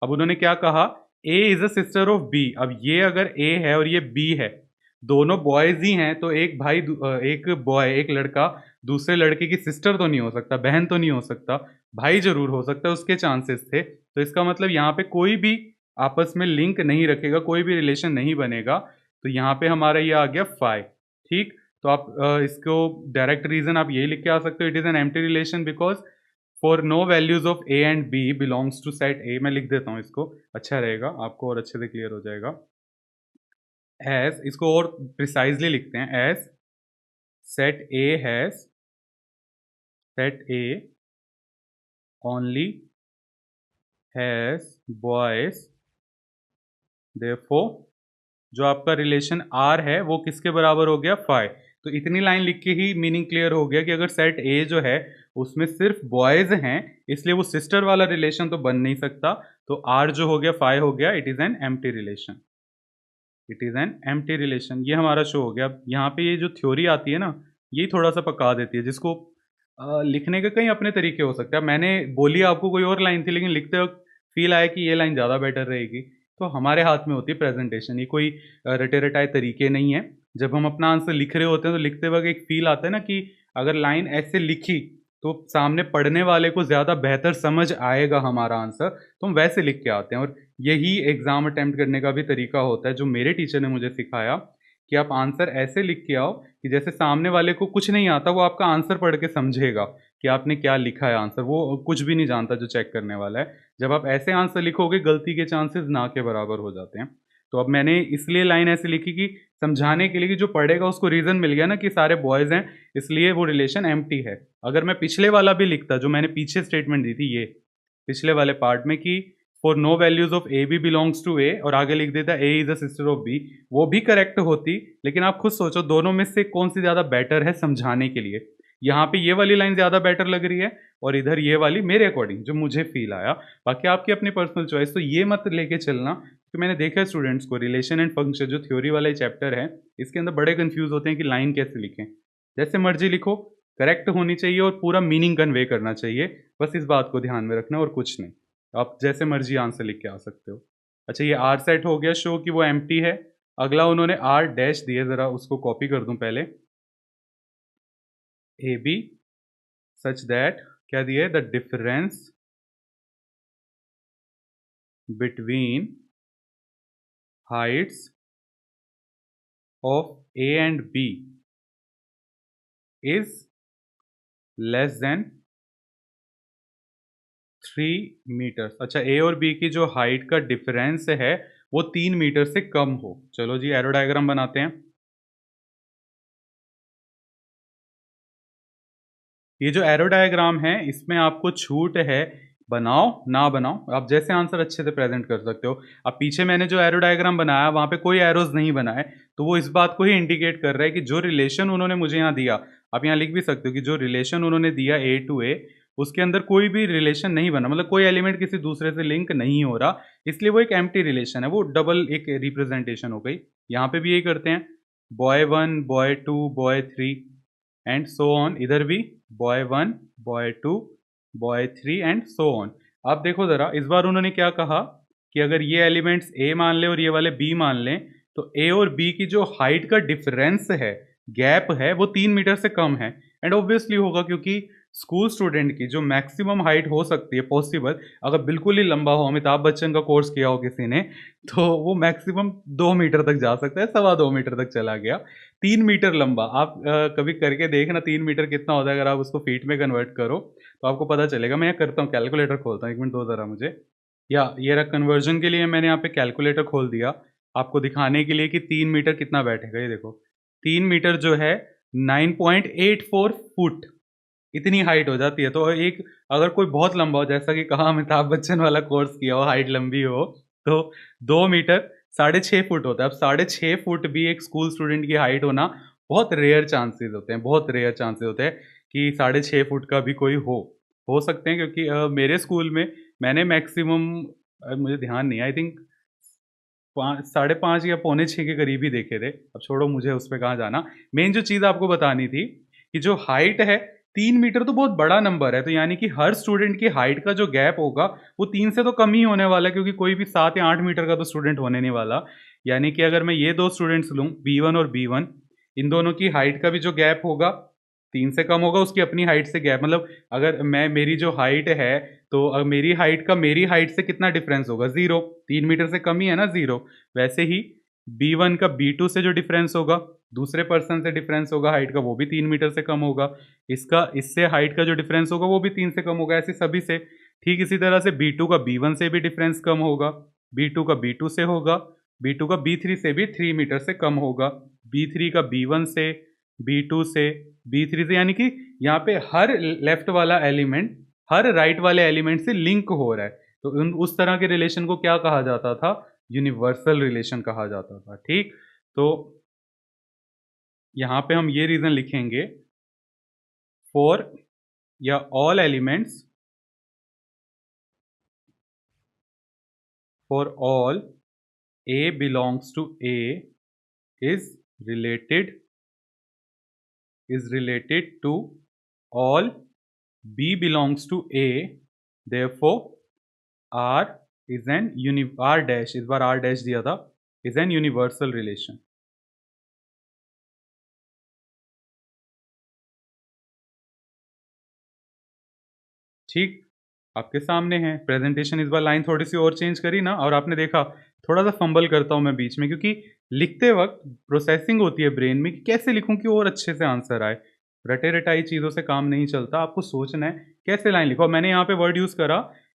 अब उन्होंने क्या कहा, A is a sister of B. अब ये अगर ए है और ये बी है, दोनों बॉयज ही हैं, तो एक भाई एक बॉय, एक लड़का दूसरे लड़के की सिस्टर तो नहीं हो सकता, बहन तो नहीं हो सकता, भाई जरूर हो सकता है, उसके चांसेस थे। तो इसका मतलब यहाँ पे कोई भी आपस में लिंक नहीं रखेगा, कोई भी रिलेशन नहीं बनेगा। तो यहाँ पे हमारा ये आ गया फाई। ठीक, तो आप इसको डायरेक्ट रीजन आप यही लिख के आ सकते हो, it is an empty relation because for no values of A and B belongs to set A. मैं लिख देता हूँ इसको, अच्छा रहेगा, आपको और अच्छे से क्लियर हो जाएगा। एज, इसको और प्रिसाइजली लिखते हैं, as set A has, set A only has boys, therefore जो आपका रिलेशन आर है वो किसके बराबर हो गया, फाई। तो इतनी लाइन लिख के ही मीनिंग क्लियर हो गया कि अगर सेट ए जो है उसमें सिर्फ बॉयज हैं, इसलिए वो सिस्टर वाला रिलेशन तो बन नहीं सकता। तो आर जो हो गया, फाई हो गया, it is an empty relation, it is an empty relation. ये हमारा शो हो गया। अब यहाँ पे ये जो थ्योरी आती है ना, ये थोड़ा सा पका देती है, जिसको लिखने के कई अपने तरीके हो सकते हैं। मैंने बोली आपको कोई और लाइन थी, लेकिन लिखते वक्त फील आया कि ये लाइन ज़्यादा बेटर रहेगी। तो हमारे हाथ में होती है प्रेजेंटेशन, ये कोई रटे रटाए तरीके नहीं है। जब हम अपना आंसर लिख रहे होते हैं तो लिखते वक्त एक फील आता है ना कि अगर लाइन ऐसे लिखी तो सामने पढ़ने वाले को ज़्यादा बेहतर समझ आएगा हमारा आंसर, तो हम वैसे लिख के आते हैं। और यही एग्ज़ाम अटेम्प्ट करने का भी तरीका होता है, जो मेरे टीचर ने मुझे सिखाया कि आप आंसर ऐसे लिख के आओ कि जैसे सामने वाले को कुछ नहीं आता, वो आपका आंसर पढ़ के समझेगा कि आपने क्या लिखा है आंसर, वो कुछ भी नहीं जानता जो चेक करने वाला है। जब आप ऐसे आंसर लिखोगे, गलती के चांसेस ना के बराबर हो जाते हैं। तो अब मैंने इसलिए लाइन ऐसे लिखी कि समझाने के लिए कि जो पढ़ेगा उसको रीज़न मिल गया ना कि सारे बॉयज़ हैं, इसलिए वो रिलेशन एम्प्टी है। अगर मैं पिछले वाला भी लिखता, जो मैंने पीछे स्टेटमेंट दी थी, ये पिछले वाले पार्ट में कि for no values of A B belongs to A, और आगे लिख देता A is a sister of B, वो भी करेक्ट होती। लेकिन आप खुद सोचो दोनों में से कौन सी ज़्यादा बेटर है समझाने के लिए। यहाँ पे ये वाली लाइन ज़्यादा बेटर लग रही है, और इधर ये वाली मेरे अकॉर्डिंग जो मुझे फील आया। बाकी आपकी अपनी पर्सनल चॉइस, तो ये मत लेके चलना। तो मैंने देखा है स्टूडेंट्स को, रिलेशन एंड फंक्शन जो थ्योरी वाला चैप्टर है, इसके अंदर बड़े कंफ्यूज होते हैं कि लाइन कैसे लिखें। जैसे मर्जी लिखो, करेक्ट होनी चाहिए और पूरा मीनिंग कन्वे करना चाहिए। बस इस बात को ध्यान में रखना और कुछ नहीं। आप जैसे मर्जी आंसर लिख के आ सकते हो। अच्छा, ये आर सेट हो गया शो कि वो एम्प्टी है। अगला उन्होंने आर डैश दिए, ज़रा उसको कॉपी कर दूं पहले। ए बी सच दैट, क्या दिए, the difference between heights of A and B is less than 3 metres. अच्छा, ए और बी की जो हाइट का डिफरेंस है वो 3 मीटर से कम हो। चलो जी, एरो डायग्राम बनाते हैं। ये जो एरो डायग्राम है, इसमें आपको छूट है, बनाओ ना बनाओ, आप जैसे आंसर अच्छे से प्रेजेंट कर सकते हो। अब पीछे मैंने जो एरो डायग्राम बनाया वहाँ पे कोई एरोज नहीं बनाए, तो वो इस बात को ही इंडिकेट कर रहा है कि जो रिलेशन उन्होंने मुझे यहाँ दिया, आप यहाँ लिख भी सकते हो कि जो रिलेशन उन्होंने दिया ए टू ए, उसके अंदर कोई भी रिलेशन नहीं बना, मतलब कोई एलिमेंट किसी दूसरे से लिंक नहीं हो रहा, इसलिए वो एक एम्प्टी रिलेशन है। वो डबल एक रिप्रेजेंटेशन हो गई। यहाँ पे भी यही करते हैं, boy 1, boy 2, boy 3 and so on. इधर भी boy 1, boy 2, boy 3 and so on. अब देखो ज़रा, इस बार उन्होंने क्या कहा कि अगर ये एलिमेंट्स ए मान लें और ये वाले बी मान लें, तो ए और बी की जो हाइट का डिफरेंस है, गैप है, वो 3 मीटर से कम है। एंड ऑब्वियसली होगा, क्योंकि स्कूल स्टूडेंट की जो मैक्सिमम हाइट हो सकती है पॉसिबल, अगर बिल्कुल ही लंबा हो, अमिताभ बच्चन का कोर्स किया हो किसी ने, तो वो मैक्सिमम 2 मीटर तक जा सकता है, 2.25 मीटर तक चला गया। 3 मीटर लंबा, आप कभी करके देखना 3 मीटर कितना होता है, अगर आप उसको फीट में कन्वर्ट करो तो आपको पता चलेगा। मैं यहाँ करता हूँ, कैलकुलेटर खोलता हूँ, 1 मिनट दो ज़रा मुझे। या ये रहा, कन्वर्जन के लिए मैंने यहाँ पे कैलकुलेटर खोल दिया आपको दिखाने के लिए कि 3 मीटर कितना बैठेगा। ये देखो, 3 मीटर जो है 9.84 फुट, इतनी हाइट हो जाती है। तो एक, अगर कोई बहुत लंबा हो, जैसा कि कहा अमिताभ बच्चन वाला कोर्स किया हो, हाइट लंबी हो, तो 2 मीटर 6.5 फुट होता है। अब 6.5 फुट भी एक स्कूल स्टूडेंट की हाइट होना बहुत रेयर चांसेस होते हैं, बहुत रेयर चांसेस होते हैं कि 6.5 फुट का भी कोई हो सकते हैं, क्योंकि मेरे स्कूल में मैंने मैक्सिमम, मुझे ध्यान नहीं, आई थिंक 5, 5.5 या 5.75 के करीब ही देखे थे। अब छोड़ो, मुझे उस पे कहाँ जाना। मेन जो चीज़ आपको बतानी थी कि जो हाइट है, 3 मीटर तो बहुत बड़ा नंबर है, तो यानी कि हर स्टूडेंट की हाइट का जो गैप होगा वो 3 से तो कम ही होने वाला है, क्योंकि कोई भी 7 या 8 मीटर का तो स्टूडेंट होने नहीं वाला। यानी कि अगर मैं ये दो स्टूडेंट्स लूँ, B1 और B1, इन दोनों की हाइट का भी जो गैप होगा 3 से कम होगा, उसकी अपनी हाइट से गैप, मतलब अगर मेरी जो हाइट है, तो मेरी हाइट का मेरी हाइट से कितना डिफरेंस होगा, 0। 3 मीटर से कम ही है ना, 0। वैसे ही B1 का B2 से जो डिफरेंस होगा, दूसरे पर्सन से डिफरेंस होगा हाइट का, वो भी 3 मीटर से कम होगा। इसका इससे हाइट का जो डिफरेंस होगा वो भी 3 से कम होगा, ऐसे सभी से। ठीक इसी तरह से B2 का B1 से भी डिफरेंस कम होगा, B2 का B2 से होगा, B2 का B3 से भी 3 मीटर से कम होगा, B3 का B1 से, B2 से, B3 से, यानी कि यहाँ पे हर लेफ्ट वाला एलिमेंट हर राइट वाले एलिमेंट से लिंक हो रहा है। तो उस तरह के रिलेशन को क्या कहा जाता था, यूनिवर्सल रिलेशन कहा जाता था। ठीक, तो यहाँ पे हम ये रीजन लिखेंगे, फॉर या all elements, for all A belongs to A is related to all B belongs to A, therefore R is an R dash, इस बार R dash दिया था, is an universal relation। ठीक, आपके सामने है प्रेजेंटेशन। इस बार लाइन थोड़ी सी और चेंज करी ना, और आपने देखा थोड़ा सा फंबल करता हूँ मैं बीच में, क्योंकि लिखते वक्त प्रोसेसिंग होती है ब्रेन में कि कैसे लिखूं कि और अच्छे से आंसर आए। रटे रटाई चीज़ों से काम नहीं चलता, आपको सोचना है कैसे लाइन लिखो। मैंने यहाँ पे वर्ड यूज़ करा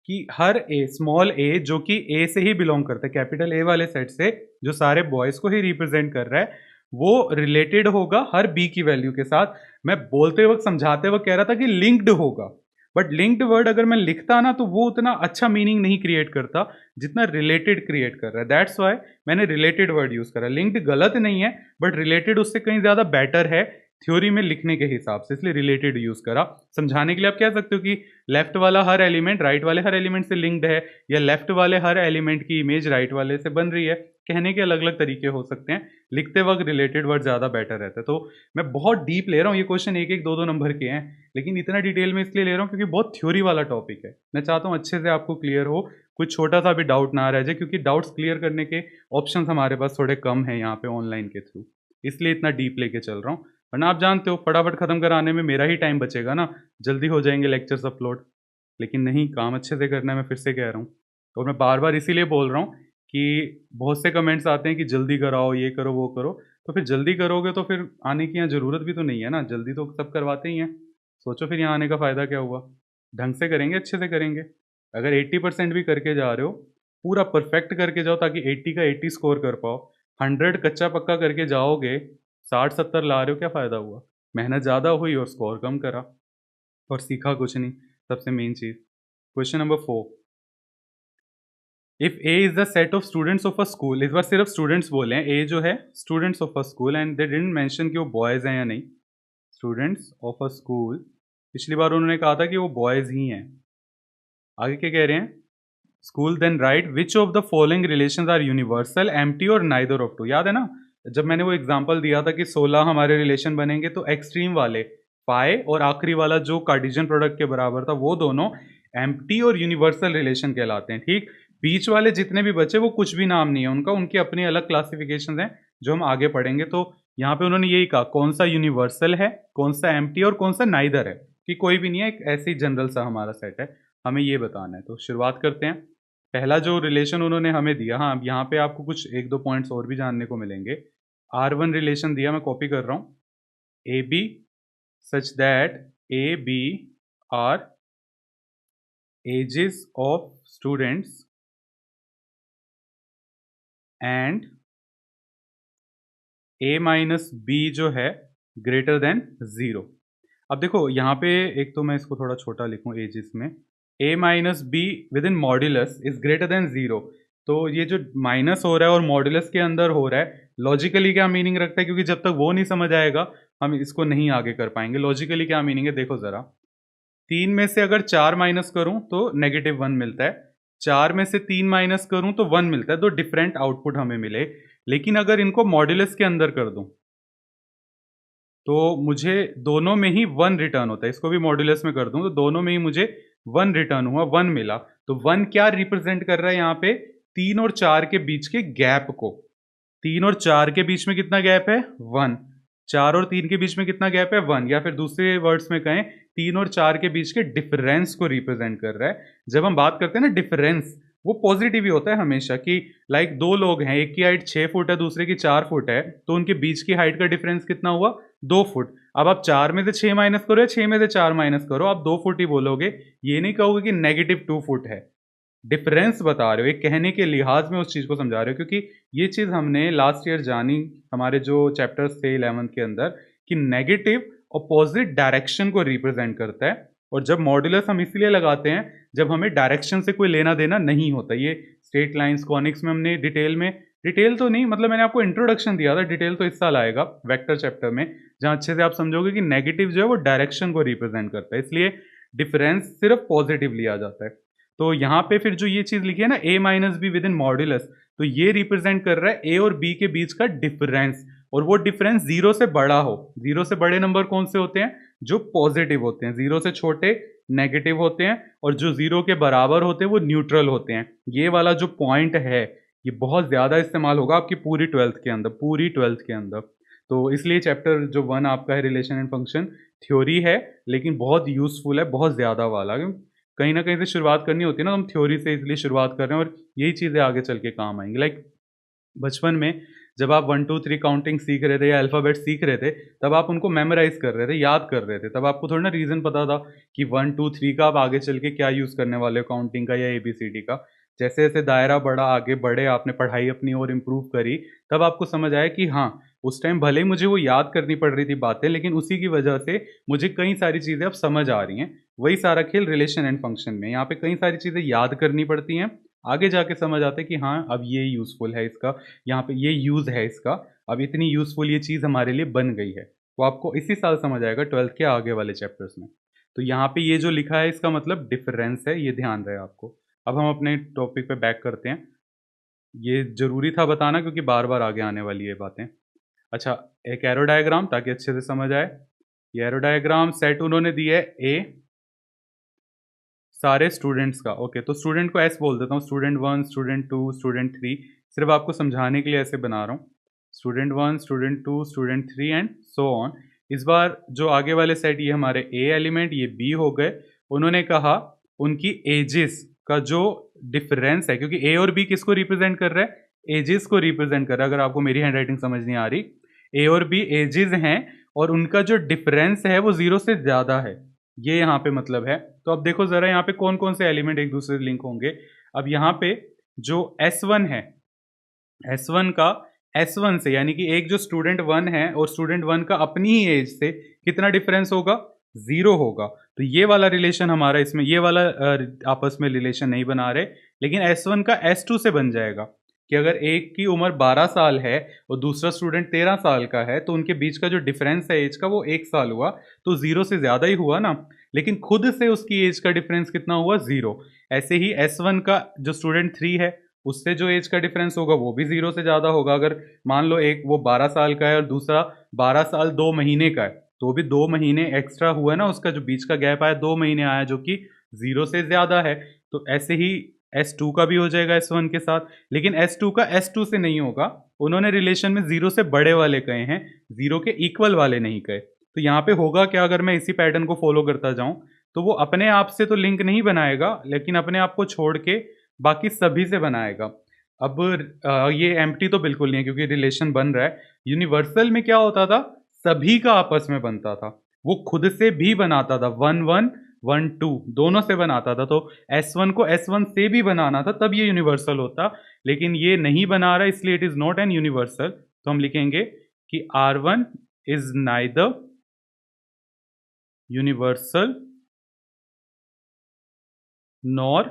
कि हर ए, स्मॉल ए, जो कि ए से ही बिलोंग करता है, कैपिटल ए वाले सेट से, जो सारे बॉयज़ को ही रिप्रेजेंट कर रहा है, वो रिलेटेड होगा हर बी की वैल्यू के साथ। मैं बोलते वक्त, समझाते वक्त कह रहा था कि लिंक्ड होगा, बट लिंक्ड वर्ड अगर मैं लिखता ना तो वो उतना अच्छा मीनिंग नहीं क्रिएट करता जितना रिलेटेड क्रिएट कर रहा है। दैट्स वाई मैंने रिलेटेड वर्ड यूज करा। लिंक्ड गलत नहीं है, बट रिलेटेड उससे कहीं ज्यादा बेटर है थ्योरी में लिखने के हिसाब से, इसलिए रिलेटेड यूज करा। समझाने के लिए आप कह सकते हो कि लेफ्ट वाला हर एलिमेंट राइट वाले हर एलिमेंट से लिंक्ड है, या लेफ्ट वाले हर एलिमेंट की इमेज राइट वाले से बन रही है। कहने के अलग अलग तरीके हो सकते हैं, लिखते वक्त रिलेटेड वर्ड ज़्यादा बेटर रहता है। तो मैं बहुत डीप ले रहा हूँ, ये क्वेश्चन एक एक दो दो नंबर के हैं, लेकिन इतना डिटेल में इसलिए ले रहा हूँ क्योंकि बहुत थ्योरी वाला टॉपिक है। मैं चाहता हूँ अच्छे से आपको क्लियर हो, कुछ छोटा सा भी डाउट ना रह जाए, क्योंकि डाउट्स क्लियर करने के ऑप्शंस हमारे पास थोड़े कम हैं यहाँ पे ऑनलाइन के थ्रू, इसलिए इतना डीप लेके चल रहा हूँ। वरना आप जानते हो फटाफट ख़त्म कराने में मेरा ही टाइम बचेगा ना, जल्दी हो जाएंगे लेक्चर्स अपलोड। लेकिन नहीं, काम अच्छे से करना है, मैं फिर से कह रहा हूँ। और मैं बार बार इसीलिए बोल रहा हूँ कि बहुत से कमेंट्स आते हैं कि जल्दी कराओ, ये करो वो करो, तो फिर जल्दी करोगे तो फिर आने की यहाँ ज़रूरत भी तो नहीं है ना, जल्दी तो सब करवाते ही हैं। सोचो फिर यहाँ आने का फ़ायदा क्या हुआ। ढंग से करेंगे, अच्छे से करेंगे। अगर 80% भी करके जा रहे हो, पूरा परफेक्ट करके जाओ ताकि 80 का 80 स्कोर कर पाओ। 100 कच्चा पक्का करके जाओगे, 60-70 ला रहे हो, क्या फ़ायदा हुआ। मेहनत ज़्यादा हुई और स्कोर कम करा, और सीखा कुछ नहीं। सबसे main cheese. Question number 4, if A is the set of students of a school, इस बार सिर्फ स्टूडेंट्स बोले हैं, ए जो है students of a school, and they didn't mention कि वो बॉयज़ हैं या नहीं। स्टूडेंट्स ऑफ अ स्कूल, पिछली बार उन्होंने कहा था कि वो बॉयज़ ही हैं। आगे क्या कह रहे हैं, school then write which of the following relations are universal, empty और नाइदर ऑफ टू। याद है ना, जब मैंने वो एग्जांपल दिया था कि 16 हमारे रिलेशन बनेंगे, तो एक्सट्रीम वाले पाए और आखिरी वाला जो कार्टेशियन प्रोडक्ट के बराबर था, वो दोनों एम्प्टी और यूनिवर्सल रिलेशन कहलाते हैं। ठीक, बीच वाले जितने भी बचे वो कुछ भी नाम नहीं है उनका, उनकी अपनी अलग क्लासिफिकेशन है जो हम आगे पढ़ेंगे। तो यहाँ पे उन्होंने यही कहा कौन सा यूनिवर्सल है, कौन सा एम्प्टी और कौन सा नाइदर है, कि कोई भी नहीं है, एक ऐसे ही जनरल सा हमारा सेट है, हमें ये बताना है। तो शुरुआत करते हैं। पहला जो रिलेशन उन्होंने हमें दिया, हाँ, अब यहाँ पे आपको कुछ 1-2 पॉइंट्स और भी जानने को मिलेंगे। R1 रिलेशन दिया, मैं कॉपी कर रहा हूँ। AB such that AB are ages of students and A minus B जो है ग्रेटर देन 0। अब देखो यहाँ पे एक तो मैं इसको थोड़ा छोटा लिखूँ एजिस में, a minus be with in modulus is greater than 0। तो ये जो माइनस हो रहा है और मॉड्यूलस के अंदर हो रहा है, लॉजिकली क्या मीनिंग रखता है, क्योंकि जब तक वो नहीं समझ आएगा हम इसको नहीं आगे कर पाएंगे। लॉजिकली क्या मीनिंग है देखो ज़रा, 3 में से अगर 4 माइनस करूँ तो -1 मिलता है, 4 में से 3 माइनस करूँ तो 1 मिलता है, तो डिफरेंट आउटपुट हमें मिले। लेकिन अगर इनको मॉड्यूलस के अंदर कर दूँ तो मुझे दोनों में ही 1 रिटर्न होता है। इसको भी मॉड्यूलस में कर दूं तो दोनों में ही मुझे 1 रिटर्न हुआ, 1 मिला। तो 1 क्या रिप्रेजेंट कर रहा है यहाँ पे? 3 और 4 के बीच के गैप को। 3 और 4 के बीच में कितना गैप है? 1। 4 और 3 के बीच में कितना गैप है? 1। या फिर दूसरे वर्ड्स में कहें, 3 और 4 के बीच के डिफरेंस को रिप्रेजेंट कर रहा है। जब हम बात करते हैं ना डिफरेंस, वो पॉजिटिव ही होता है हमेशा, कि लाइक दो लोग हैं, एक की हाइट 6 फुट है, दूसरे की 4 फुट है, तो उनके बीच की हाइट का डिफरेंस कितना हुआ? 2 फुट। अब आप 4 में से 6 माइनस करो या 6 में से 4 माइनस करो, आप 2 फुट ही बोलोगे, ये नहीं कहोगे कि -2 फुट है। डिफरेंस बता रहे हो, एक कहने के लिहाज में उस चीज़ को समझा रहे हो, क्योंकि ये चीज़ हमने लास्ट ईयर जानी हमारे जो चैप्टर्स थे 11th के अंदर, कि नेगेटिव अपोजिट डायरेक्शन को रिप्रेजेंट करता है। और जब मॉड्यूलस हम इसलिए लगाते हैं जब हमें डायरेक्शन से कोई लेना देना नहीं होता। ये स्ट्रेट लाइंस, कॉनिक्स में हमने डिटेल तो नहीं, मतलब मैंने आपको इंट्रोडक्शन दिया था, डिटेल तो इस साल आएगा वेक्टर चैप्टर में, जहाँ अच्छे से आप समझोगे कि नेगेटिव जो है वो डायरेक्शन को रिप्रेजेंट करता है, इसलिए डिफरेंस सिर्फ पॉजिटिव लिया जाता है। तो यहाँ पे फिर जो ये चीज़ लिखी है ना, a minus be with in modulus, तो ये रिप्रेजेंट कर रहा है a और b के बीच का डिफरेंस, और वो डिफरेंस 0 से बड़ा हो। 0 से बड़े नंबर कौन से होते हैं? जो पॉजिटिव होते हैं। 0 से छोटे नेगेटिव होते हैं, और जो 0 के बराबर होते हैं वो न्यूट्रल होते हैं। ये वाला जो पॉइंट है ये बहुत ज़्यादा इस्तेमाल होगा आपकी पूरी 12th के अंदर। तो इसलिए चैप्टर जो 1 आपका है रिलेशन एंड फंक्शन, थ्योरी है लेकिन बहुत यूजफुल है, बहुत ज़्यादा वाला। कहीं ना कहीं से शुरुआत करनी होती है ना, हम थ्योरी से इसलिए शुरुआत कर रहे हैं, और यही चीज़ें आगे चल के काम आएंगी। लाइक बचपन में जब आप 1 2 3 काउंटिंग सीख रहे थे या अल्फ़ाबेट सीख रहे थे, तब आप उनको मेमोराइज़ कर रहे थे, याद कर रहे थे। तब आपको थोड़ा ना रीज़न पता था कि 1 2 3 का आप आगे चल के क्या यूज़ करने वाले हो, काउंटिंग का या ABCD का। जैसे-जैसे दायरा बढ़ा, आगे बढ़े, आपने पढ़ाई अपनी और इम्प्रूव करी, तब आपको समझ आया कि हाँ, उस टाइम भले ही मुझे वो याद करनी पड़ रही थी बातें, लेकिन उसी की वजह से मुझे कई सारी चीज़ें अब समझ आ रही हैं। वही सारा खेल रिलेशन एंड फंक्शन में। यहाँ पे कई सारी चीज़ें याद करनी पड़ती हैं, आगे जाके समझ आता है कि हाँ, अब ये यूज़फुल है इसका, यहाँ पे ये यूज़ है इसका, अब इतनी यूज़फुल ये चीज़ हमारे लिए बन गई है। वो आपको इसी साल समझ आएगा 12th के आगे वाले चैप्टर्स में। तो यहाँ पे ये जो लिखा है इसका मतलब डिफरेंस है, ये ध्यान रहे आपको। अब हम अपने टॉपिक पे बैक करते हैं। ये ज़रूरी था बताना क्योंकि बार-बार आगे आने वाली है बातें। अच्छा, एक एरो डायग्राम ताकि अच्छे से समझ आए। ये एरो डायग्राम सेट उन्होंने दी है A सारे स्टूडेंट्स का। ओके, तो स्टूडेंट को एस बोल देता हूँ, स्टूडेंट 1, स्टूडेंट 2, स्टूडेंट 3। सिर्फ आपको समझाने के लिए ऐसे बना रहा हूँ, student 1, student 2, student 3 and so on. इस बार जो आगे वाले सेट, ये हमारे ए एलिमेंट, ये बी हो गए। उन्होंने कहा उनकी एजेस का जो डिफरेंस है, क्योंकि ए और बी किसको रिप्रेजेंट कर रहा है? एजेस को रिप्रेजेंट कर रहा है। अगर आपको मेरी हैंड राइटिंग समझ नहीं आ रही, ए और बी एजेस हैं, और उनका जो डिफरेंस है वो 0 से ज़्यादा है, ये यहाँ पे मतलब है। तो अब देखो ज़रा यहाँ पे कौन कौन से एलिमेंट एक दूसरे से लिंक होंगे। अब यहाँ पे जो S1 है, S1 का S1 से, यानी कि एक जो स्टूडेंट 1 है और स्टूडेंट 1 का अपनी ही एज से कितना डिफरेंस होगा? 0 होगा। तो ये वाला रिलेशन हमारा इसमें, ये वाला आपस में रिलेशन नहीं बना रहे, लेकिन S1 का S2 से बन जाएगा कि अगर एक की उम्र 12 साल है और दूसरा स्टूडेंट 13 साल का है, तो उनके बीच का जो डिफरेंस है एज का वो 1 साल हुआ, तो 0 से ज़्यादा ही हुआ ना। लेकिन खुद से उसकी एज का डिफरेंस कितना हुआ? 0। ऐसे ही S1 का जो स्टूडेंट 3 है, उससे जो एज का डिफरेंस होगा वो भी 0 से ज़्यादा होगा। अगर मान लो एक वो 12 साल का है और दूसरा 12 साल 2 महीने का है, तो भी 2 महीने एक्स्ट्रा हुआ ना, उसका जो बीच का गैप आया 2 महीने आया, जो कि 0 से ज़्यादा है। तो ऐसे ही S2 का भी हो जाएगा S1 के साथ, लेकिन S2 का S2 से नहीं होगा। उन्होंने रिलेशन में 0 से बड़े वाले कहे हैं, 0 के इक्वल वाले नहीं कहे। तो यहाँ पे होगा क्या, अगर मैं इसी पैटर्न को फॉलो करता जाऊँ, तो वो अपने आप से तो लिंक नहीं बनाएगा, लेकिन अपने आप को छोड़ के बाकी सभी से बनाएगा। अब ये एम्प्टी तो बिल्कुल नहीं है क्योंकि रिलेशन बन रहा है। यूनिवर्सल में क्या होता था, सभी का आपस में बनता था, वो खुद से भी बनाता था, 1 1 1 2 दोनों से बनाता था। तो S1 को S1 से भी बनाना था, तब ये यूनिवर्सल होता, लेकिन ये नहीं बना रहा, इसलिए it is not an universal. तो हम लिखेंगे कि R1 is neither universal nor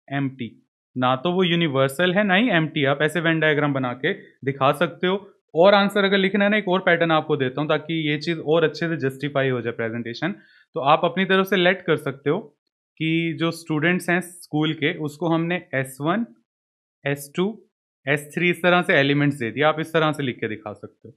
empty. ना तो वो यूनिवर्सल है, ना ही एम्प्टी। आप ऐसे वेन डायग्राम बना के दिखा सकते हो। और आंसर अगर लिखना है ना, एक और पैटर्न आपको देता हूँ ताकि ये चीज़ और अच्छे से जस्टिफाई हो जाए प्रेजेंटेशन। तो आप अपनी तरफ से लेट कर सकते हो कि जो स्टूडेंट्स हैं स्कूल के, उसको हमने S1 S2 S3 इस तरह से एलिमेंट्स दे दिया। आप इस तरह से लिख के दिखा सकते हो,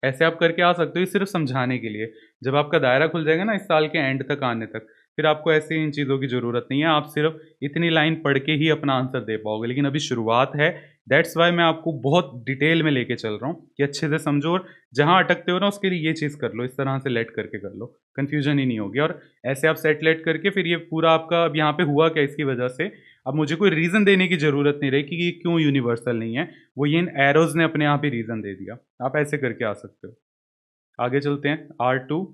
ऐसे आप करके आ सकते हो, ये सिर्फ समझाने के लिए। जब आपका दायरा खुल जाएगा ना इस साल के एंड तक आने तक, फिर आपको ऐसी इन चीज़ों की ज़रूरत नहीं है, आप सिर्फ इतनी लाइन पढ़ के ही अपना आंसर दे पाओगे। लेकिन अभी शुरुआत है, दैट्स वाई मैं आपको बहुत डिटेल में लेके चल रहा हूँ कि अच्छे से समझो, और जहाँ अटकते हो ना उसके लिए ये चीज़ कर लो, इस तरह से लेट करके कर लो, कन्फ्यूजन ही नहीं होगी। और ऐसे आप सेट लेट करके फिर ये पूरा आपका अब यहाँ पे हुआ क्या इसकी वजह से, अब मुझे कोई रीज़न देने की ज़रूरत नहीं रही कि ये क्यों यूनिवर्सल नहीं है, वो ये इन एरोज़ ने अपने आप ही रीज़न दे दिया। आप ऐसे करके आ सकते हो। आगे चलते हैं। R2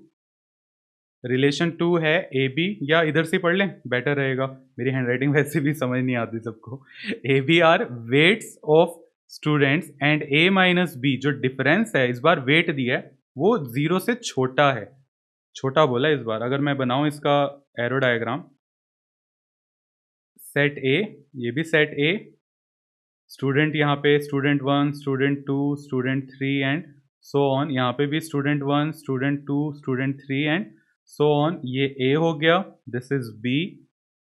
रिलेशन 2 है ए बी, या इधर से पढ़ लें बेटर रहेगा, मेरी हैंडराइटिंग वैसे भी समझ नहीं आती सबको। A B are weights of students and A minus B, जो डिफरेंस है इस बार वेट दिया है वो 0 से छोटा है, छोटा बोला है इस बार। अगर मैं बनाऊं इसका एरो डायग्राम, सेट ए, ये भी सेट ए, स्टूडेंट यहाँ पे student 1 student 2 student 3 and so on, यहाँ पे भी student 1 student 2 student 3 and so on. ये ए हो गया, दिस इज बी।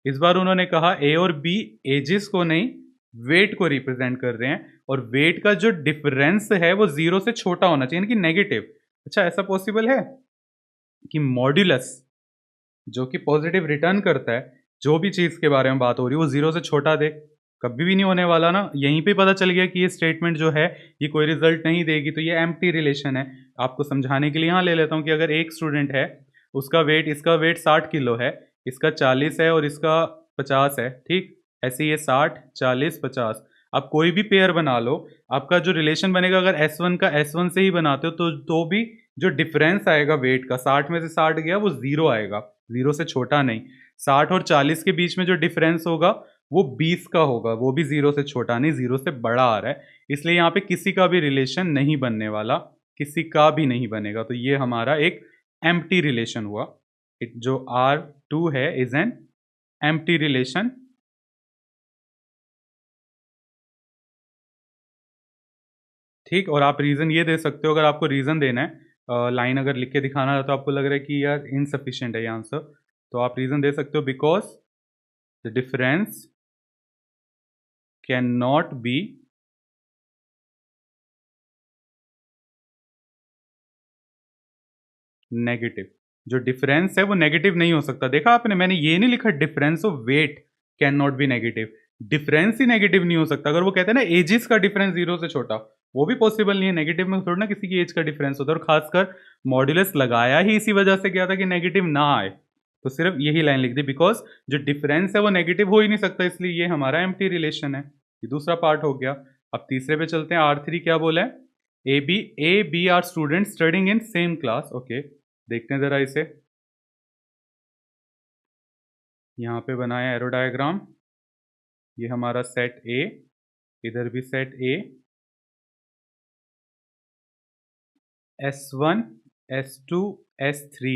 इस बार उन्होंने कहा ए और बी एजेस को नहीं, वेट को रिप्रेजेंट कर रहे हैं, और वेट का जो डिफरेंस है वो 0 से छोटा होना चाहिए, यानी कि नेगेटिव। अच्छा, ऐसा पॉसिबल है कि मॉड्यूलस जो कि पॉजिटिव रिटर्न करता है, जो भी चीज़ के बारे में बात हो रही है वो 0 से छोटा दे? कभी भी नहीं होने वाला ना। यहीं पे पता चल गया कि ये स्टेटमेंट जो है ये कोई रिजल्ट नहीं देगी, तो ये एम्प्टी रिलेशन है। आपको समझाने के लिए यहाँ ले लेता हूँ कि अगर एक स्टूडेंट है, उसका वेट, इसका वेट 60 किलो है, इसका 40 है और इसका 50 है, ठीक? ऐसे ये 60 40 50। आप कोई भी पेयर बना लो, आपका जो रिलेशन बनेगा, अगर S1 का S1 से ही बनाते हो तो भी जो डिफरेंस आएगा वेट का, 60 में से 60 गया वो 0 आएगा, 0 से छोटा नहीं। 60 और 40 के बीच में जो डिफरेंस होगा वो 20 का होगा, वो भी 0 से छोटा नहीं, 0 से बड़ा आ रहा है। इसलिए यहाँ पे किसी का भी रिलेशन नहीं बनने वाला, किसी का भी नहीं बनेगा। तो ये हमारा एक एम्प्टी रिलेशन हुआ। जो R2 है इज एन एम्प्टी रिलेशन। ठीक, और आप रीज़न ये दे सकते हो, अगर आपको रीज़न देना है, लाइन अगर लिख के दिखाना है तो आपको लग रहा है कि यार इनसफिशिएंट है ये आंसर, तो आप रीज़न दे सकते हो because the difference can not be negative. जो डिफरेंस है वो नेगेटिव नहीं हो सकता। देखा आपने, मैंने ये नहीं लिखा difference of weight can not be negative, difference ही नेगेटिव नहीं हो सकता। अगर वो कहते हैं ना एजेस का डिफरेंस 0 से छोटा, वो भी पॉसिबल नहीं है। नेगेटिव में थोड़ा ना किसी की एज का डिफरेंस होता है, और खासकर मॉड्यूलस लगाया ही इसी वजह से किया था कि नेगेटिव ना आए, तो सिर्फ यही लाइन लिख दी, बिकॉज जो डिफरेंस है वो नेगेटिव हो ही नहीं सकता, इसलिए ये हमारा एम्प्टी रिलेशन है। ये दूसरा पार्ट हो गया। अब तीसरे पे चलते हैं। R3 क्या बोला है? A B are student studying in same class. Okay, देखते हैं ज़रा इसे। यहाँ पे बनाया एरो डायग्राम, ये हमारा सेट ए, इधर भी सेट ए, S1 S2 S3,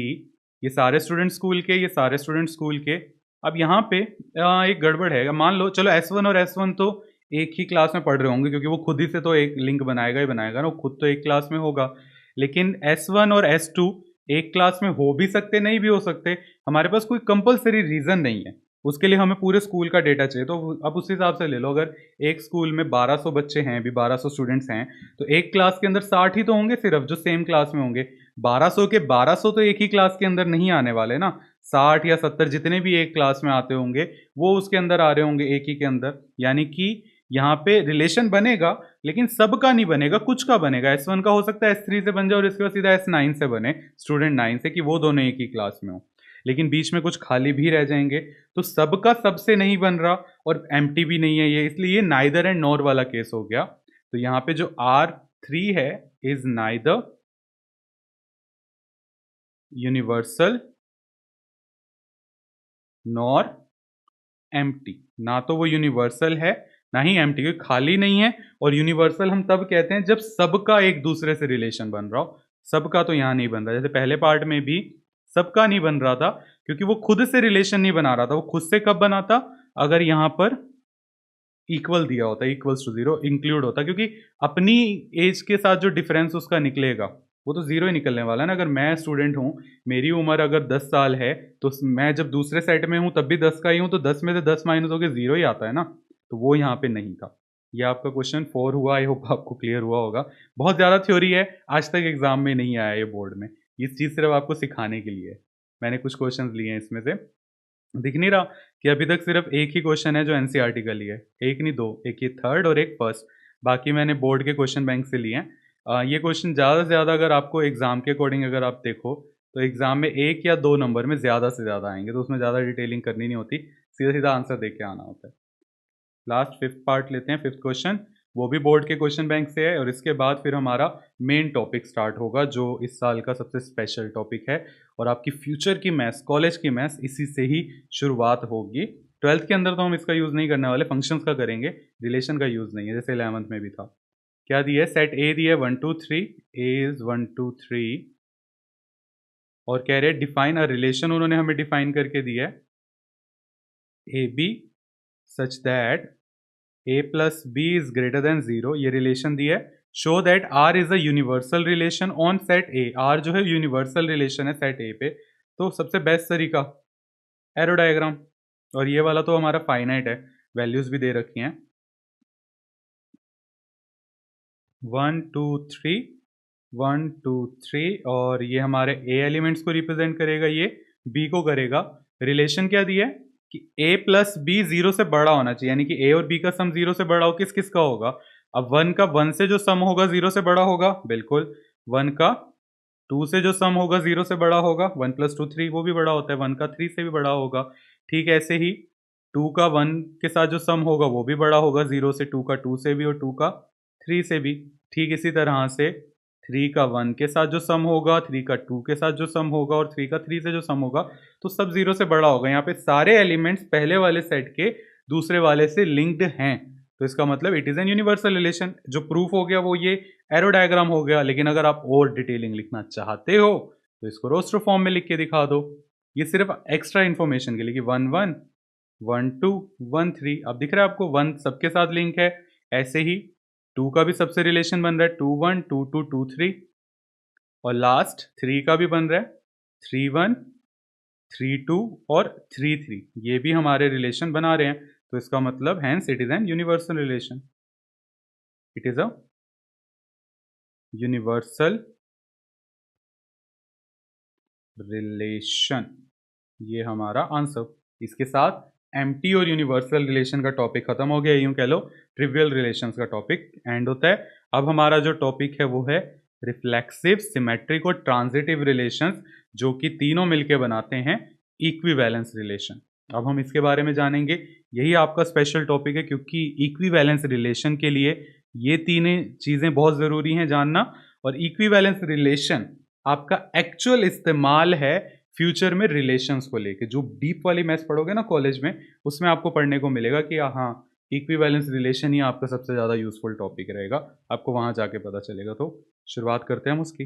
ये सारे स्टूडेंट स्कूल के, ये सारे स्टूडेंट स्कूल के। अब यहाँ पे एक गड़बड़ है। मान लो चलो S1 और S1 तो एक ही क्लास में पढ़ रहे होंगे, क्योंकि वो खुद ही से तो एक लिंक बनाएगा ही बनाएगा ना, वो खुद तो एक क्लास में होगा। लेकिन S1 और S2 एक क्लास में हो भी सकते, नहीं भी हो सकते। हमारे पास कोई कंपलसरी रीज़न नहीं है, उसके लिए हमें पूरे स्कूल का डेटा चाहिए। तो अब उस हिसाब से ले लो, अगर एक स्कूल में 1200 बच्चे हैं, अभी 1200 स्टूडेंट्स हैं, तो एक क्लास के अंदर 60 ही तो होंगे सिर्फ जो सेम क्लास में होंगे। 1200 के 1200 तो एक ही क्लास के अंदर नहीं आने वाले ना, 60 या 70 जितने भी एक क्लास में आते होंगे वो उसके अंदर आ रहे होंगे, एक ही के अंदर। यानी कि यहाँ पे रिलेशन बनेगा लेकिन सबका नहीं बनेगा, कुछ का बनेगा। S1 का हो सकता है S3 से बन जाए और इसके बाद सीधा S9 से बने, स्टूडेंट 9 से, कि वो दोनों एक ही क्लास में हो, लेकिन बीच में कुछ खाली भी रह जाएंगे। तो सबका सबसे नहीं बन रहा और एम्प्टी भी नहीं है ये, इसलिए ये नाइदर एंड नॉर वाला केस हो गया। तो यहाँ पे जो R3 है is neither universal nor empty. ना तो वो यूनिवर्सल है ना ही एम्प्टी, क्योंकि खाली नहीं है। और यूनिवर्सल हम तब कहते हैं जब सबका एक दूसरे से रिलेशन बन रहा हो, सबका तो यहाँ नहीं बन रहा। जैसे पहले पार्ट में भी सबका नहीं बन रहा था क्योंकि वो खुद से रिलेशन नहीं बना रहा था। वो खुद से कब बनाता, अगर यहाँ पर इक्वल दिया होता, इक्वल्स टू जीरो इंक्लूड होता, क्योंकि अपनी एज के साथ जो डिफरेंस उसका निकलेगा वो तो जीरो ही निकलने वाला है ना। अगर मैं स्टूडेंट हूँ, मेरी उम्र अगर 10 साल है, तो मैं जब दूसरे सेट में हूँ तब भी 10 का ही हूँ, तो 10 में से 10 माइनस होकर जीरो ही आता है ना। तो वो यहाँ पे नहीं था। ये आपका क्वेश्चन 4 हुआ। आई होप आपको क्लियर हुआ होगा। बहुत ज़्यादा थ्योरी है, आज तक एग्जाम में नहीं आया ये बोर्ड में। इस चीज़ सिर्फ आपको सिखाने के लिए मैंने कुछ क्वेश्चन लिए हैं इसमें से। दिख नहीं रहा कि अभी तक सिर्फ एक ही क्वेश्चन है जो एनसीईआरटी का लिए, एक नहीं दो, एक ये थर्ड और एक फर्स्ट। बाकी मैंने बोर्ड के क्वेश्चन बैंक से लिए हैं। ये क्वेश्चन ज़्यादा से ज़्यादा अगर आपको एग्जाम के अकॉर्डिंग अगर आप देखो तो एग्जाम में 1 या 2 नंबर में ज़्यादा से ज़्यादा आएंगे, तो उसमें ज़्यादा डिटेलिंग करनी नहीं होती, सीधा सीधा आंसर देके आना होता है। लास्ट 5th पार्ट लेते हैं, 5th क्वेश्चन, वो भी बोर्ड के क्वेश्चन बैंक से है। और इसके बाद फिर हमारा मेन टॉपिक स्टार्ट होगा जो इस साल का सबसे स्पेशल टॉपिक है, और आपकी फ्यूचर की मैथ्स, कॉलेज की मैथ्स इसी से ही शुरुआत होगी। 12th के अंदर तो हम इसका यूज़ नहीं करने वाले, फंक्शंस का करेंगे, रिलेशन का यूज़ नहीं है, जैसे 11th में भी था। क्या दिया है, सेट ए दिया है 1 2 3, ए इज 1 2 3, और कह रहे हैं डिफाइन अ रिलेशन, उन्होंने हमें डिफाइन करके दिया है A B such that a plus B is greater than 0, ये रिलेशन दिया है। Show that r is a universal relation on set a, r जो है यूनिवर्सल रिलेशन है सेट a पे। तो सबसे बेस्ट तरीका एरो डायग्राम, और ये वाला तो हमारा फाइनाइट है, वैल्यूज भी दे रखी हैं 1 2 3 1 2 3, और ये हमारे a एलिमेंट्स को रिप्रेजेंट करेगा, ये b को करेगा। रिलेशन क्या दिया है कि a प्लस बी 0 से बड़ा होना चाहिए, यानी कि a और b का सम 0 से बड़ा हो, किस किस का होगा। अब 1 का 1 से जो सम होगा 0 से बड़ा होगा, बिल्कुल। 1 का 2 से जो सम होगा 0 से बड़ा होगा, 1 प्लस 2 3, वो भी बड़ा होता है, 1 का 3 से भी बड़ा होगा। ठीक ऐसे ही 2 का 1 के साथ जो सम होगा वो भी बड़ा होगा 0 से, 2 का 2 से भी और 2 का 3 से भी। ठीक इसी तरह से 3 का 1 के साथ जो सम होगा, 3 का 2 के साथ जो सम होगा और 3 का 3 से जो सम होगा, तो सब 0 से बड़ा होगा। यहाँ पे सारे एलिमेंट्स पहले वाले सेट के दूसरे वाले से लिंक्ड हैं, तो इसका मतलब it is an universal relation. जो प्रूफ हो गया वो ये एरो डायग्राम हो गया, लेकिन अगर आप और डिटेलिंग लिखना चाहते हो तो इसको रोस्टर फॉर्म में लिख के दिखा दो। ये सिर्फ एक्स्ट्रा इन्फॉर्मेशन के लिए कि 1 1 1 2 1 3, अब दिख रहा है आपको 1 सबके साथ लिंक है। ऐसे ही 2 का भी सबसे रिलेशन बन रहा है, 2 1 2 2 2 3, और लास्ट 3 का भी बन रहा है 3 1 3 2 और 3 3, ये भी हमारे रिलेशन बना रहे हैं। तो इसका मतलब hence it is an universal relation, it is a universal relation, ये हमारा आंसर। इसके साथ एम्प्टी और यूनिवर्सल रिलेशन का टॉपिक खत्म हो गया, यूं कह लो ट्रिवियल रिलेशंस का टॉपिक एंड होता है। अब हमारा जो टॉपिक है वो है रिफ्लेक्सिव, सिमेट्रिक और ट्रांजिटिव रिलेशंस, जो कि तीनों मिलके बनाते हैं इक्विवेलेंस रिलेशन। अब हम इसके बारे में जानेंगे, यही आपका स्पेशल टॉपिक है, क्योंकि इक्विवेलेंस रिलेशन के लिए ये तीनों चीज़ें बहुत ज़रूरी हैं जानना। और इक्विवेलेंस रिलेशन आपका एक्चुअल इस्तेमाल है फ्यूचर में रिलेशंस को लेके। जो डीप वाली मैथ्स पढ़ोगे ना कॉलेज में, उसमें आपको पढ़ने को मिलेगा कि हाँ, इक्विवेलेंस रिलेशन ही आपका सबसे ज़्यादा यूजफुल टॉपिक रहेगा, आपको वहाँ जाके पता चलेगा। तो शुरुआत करते हैं हम उसकी।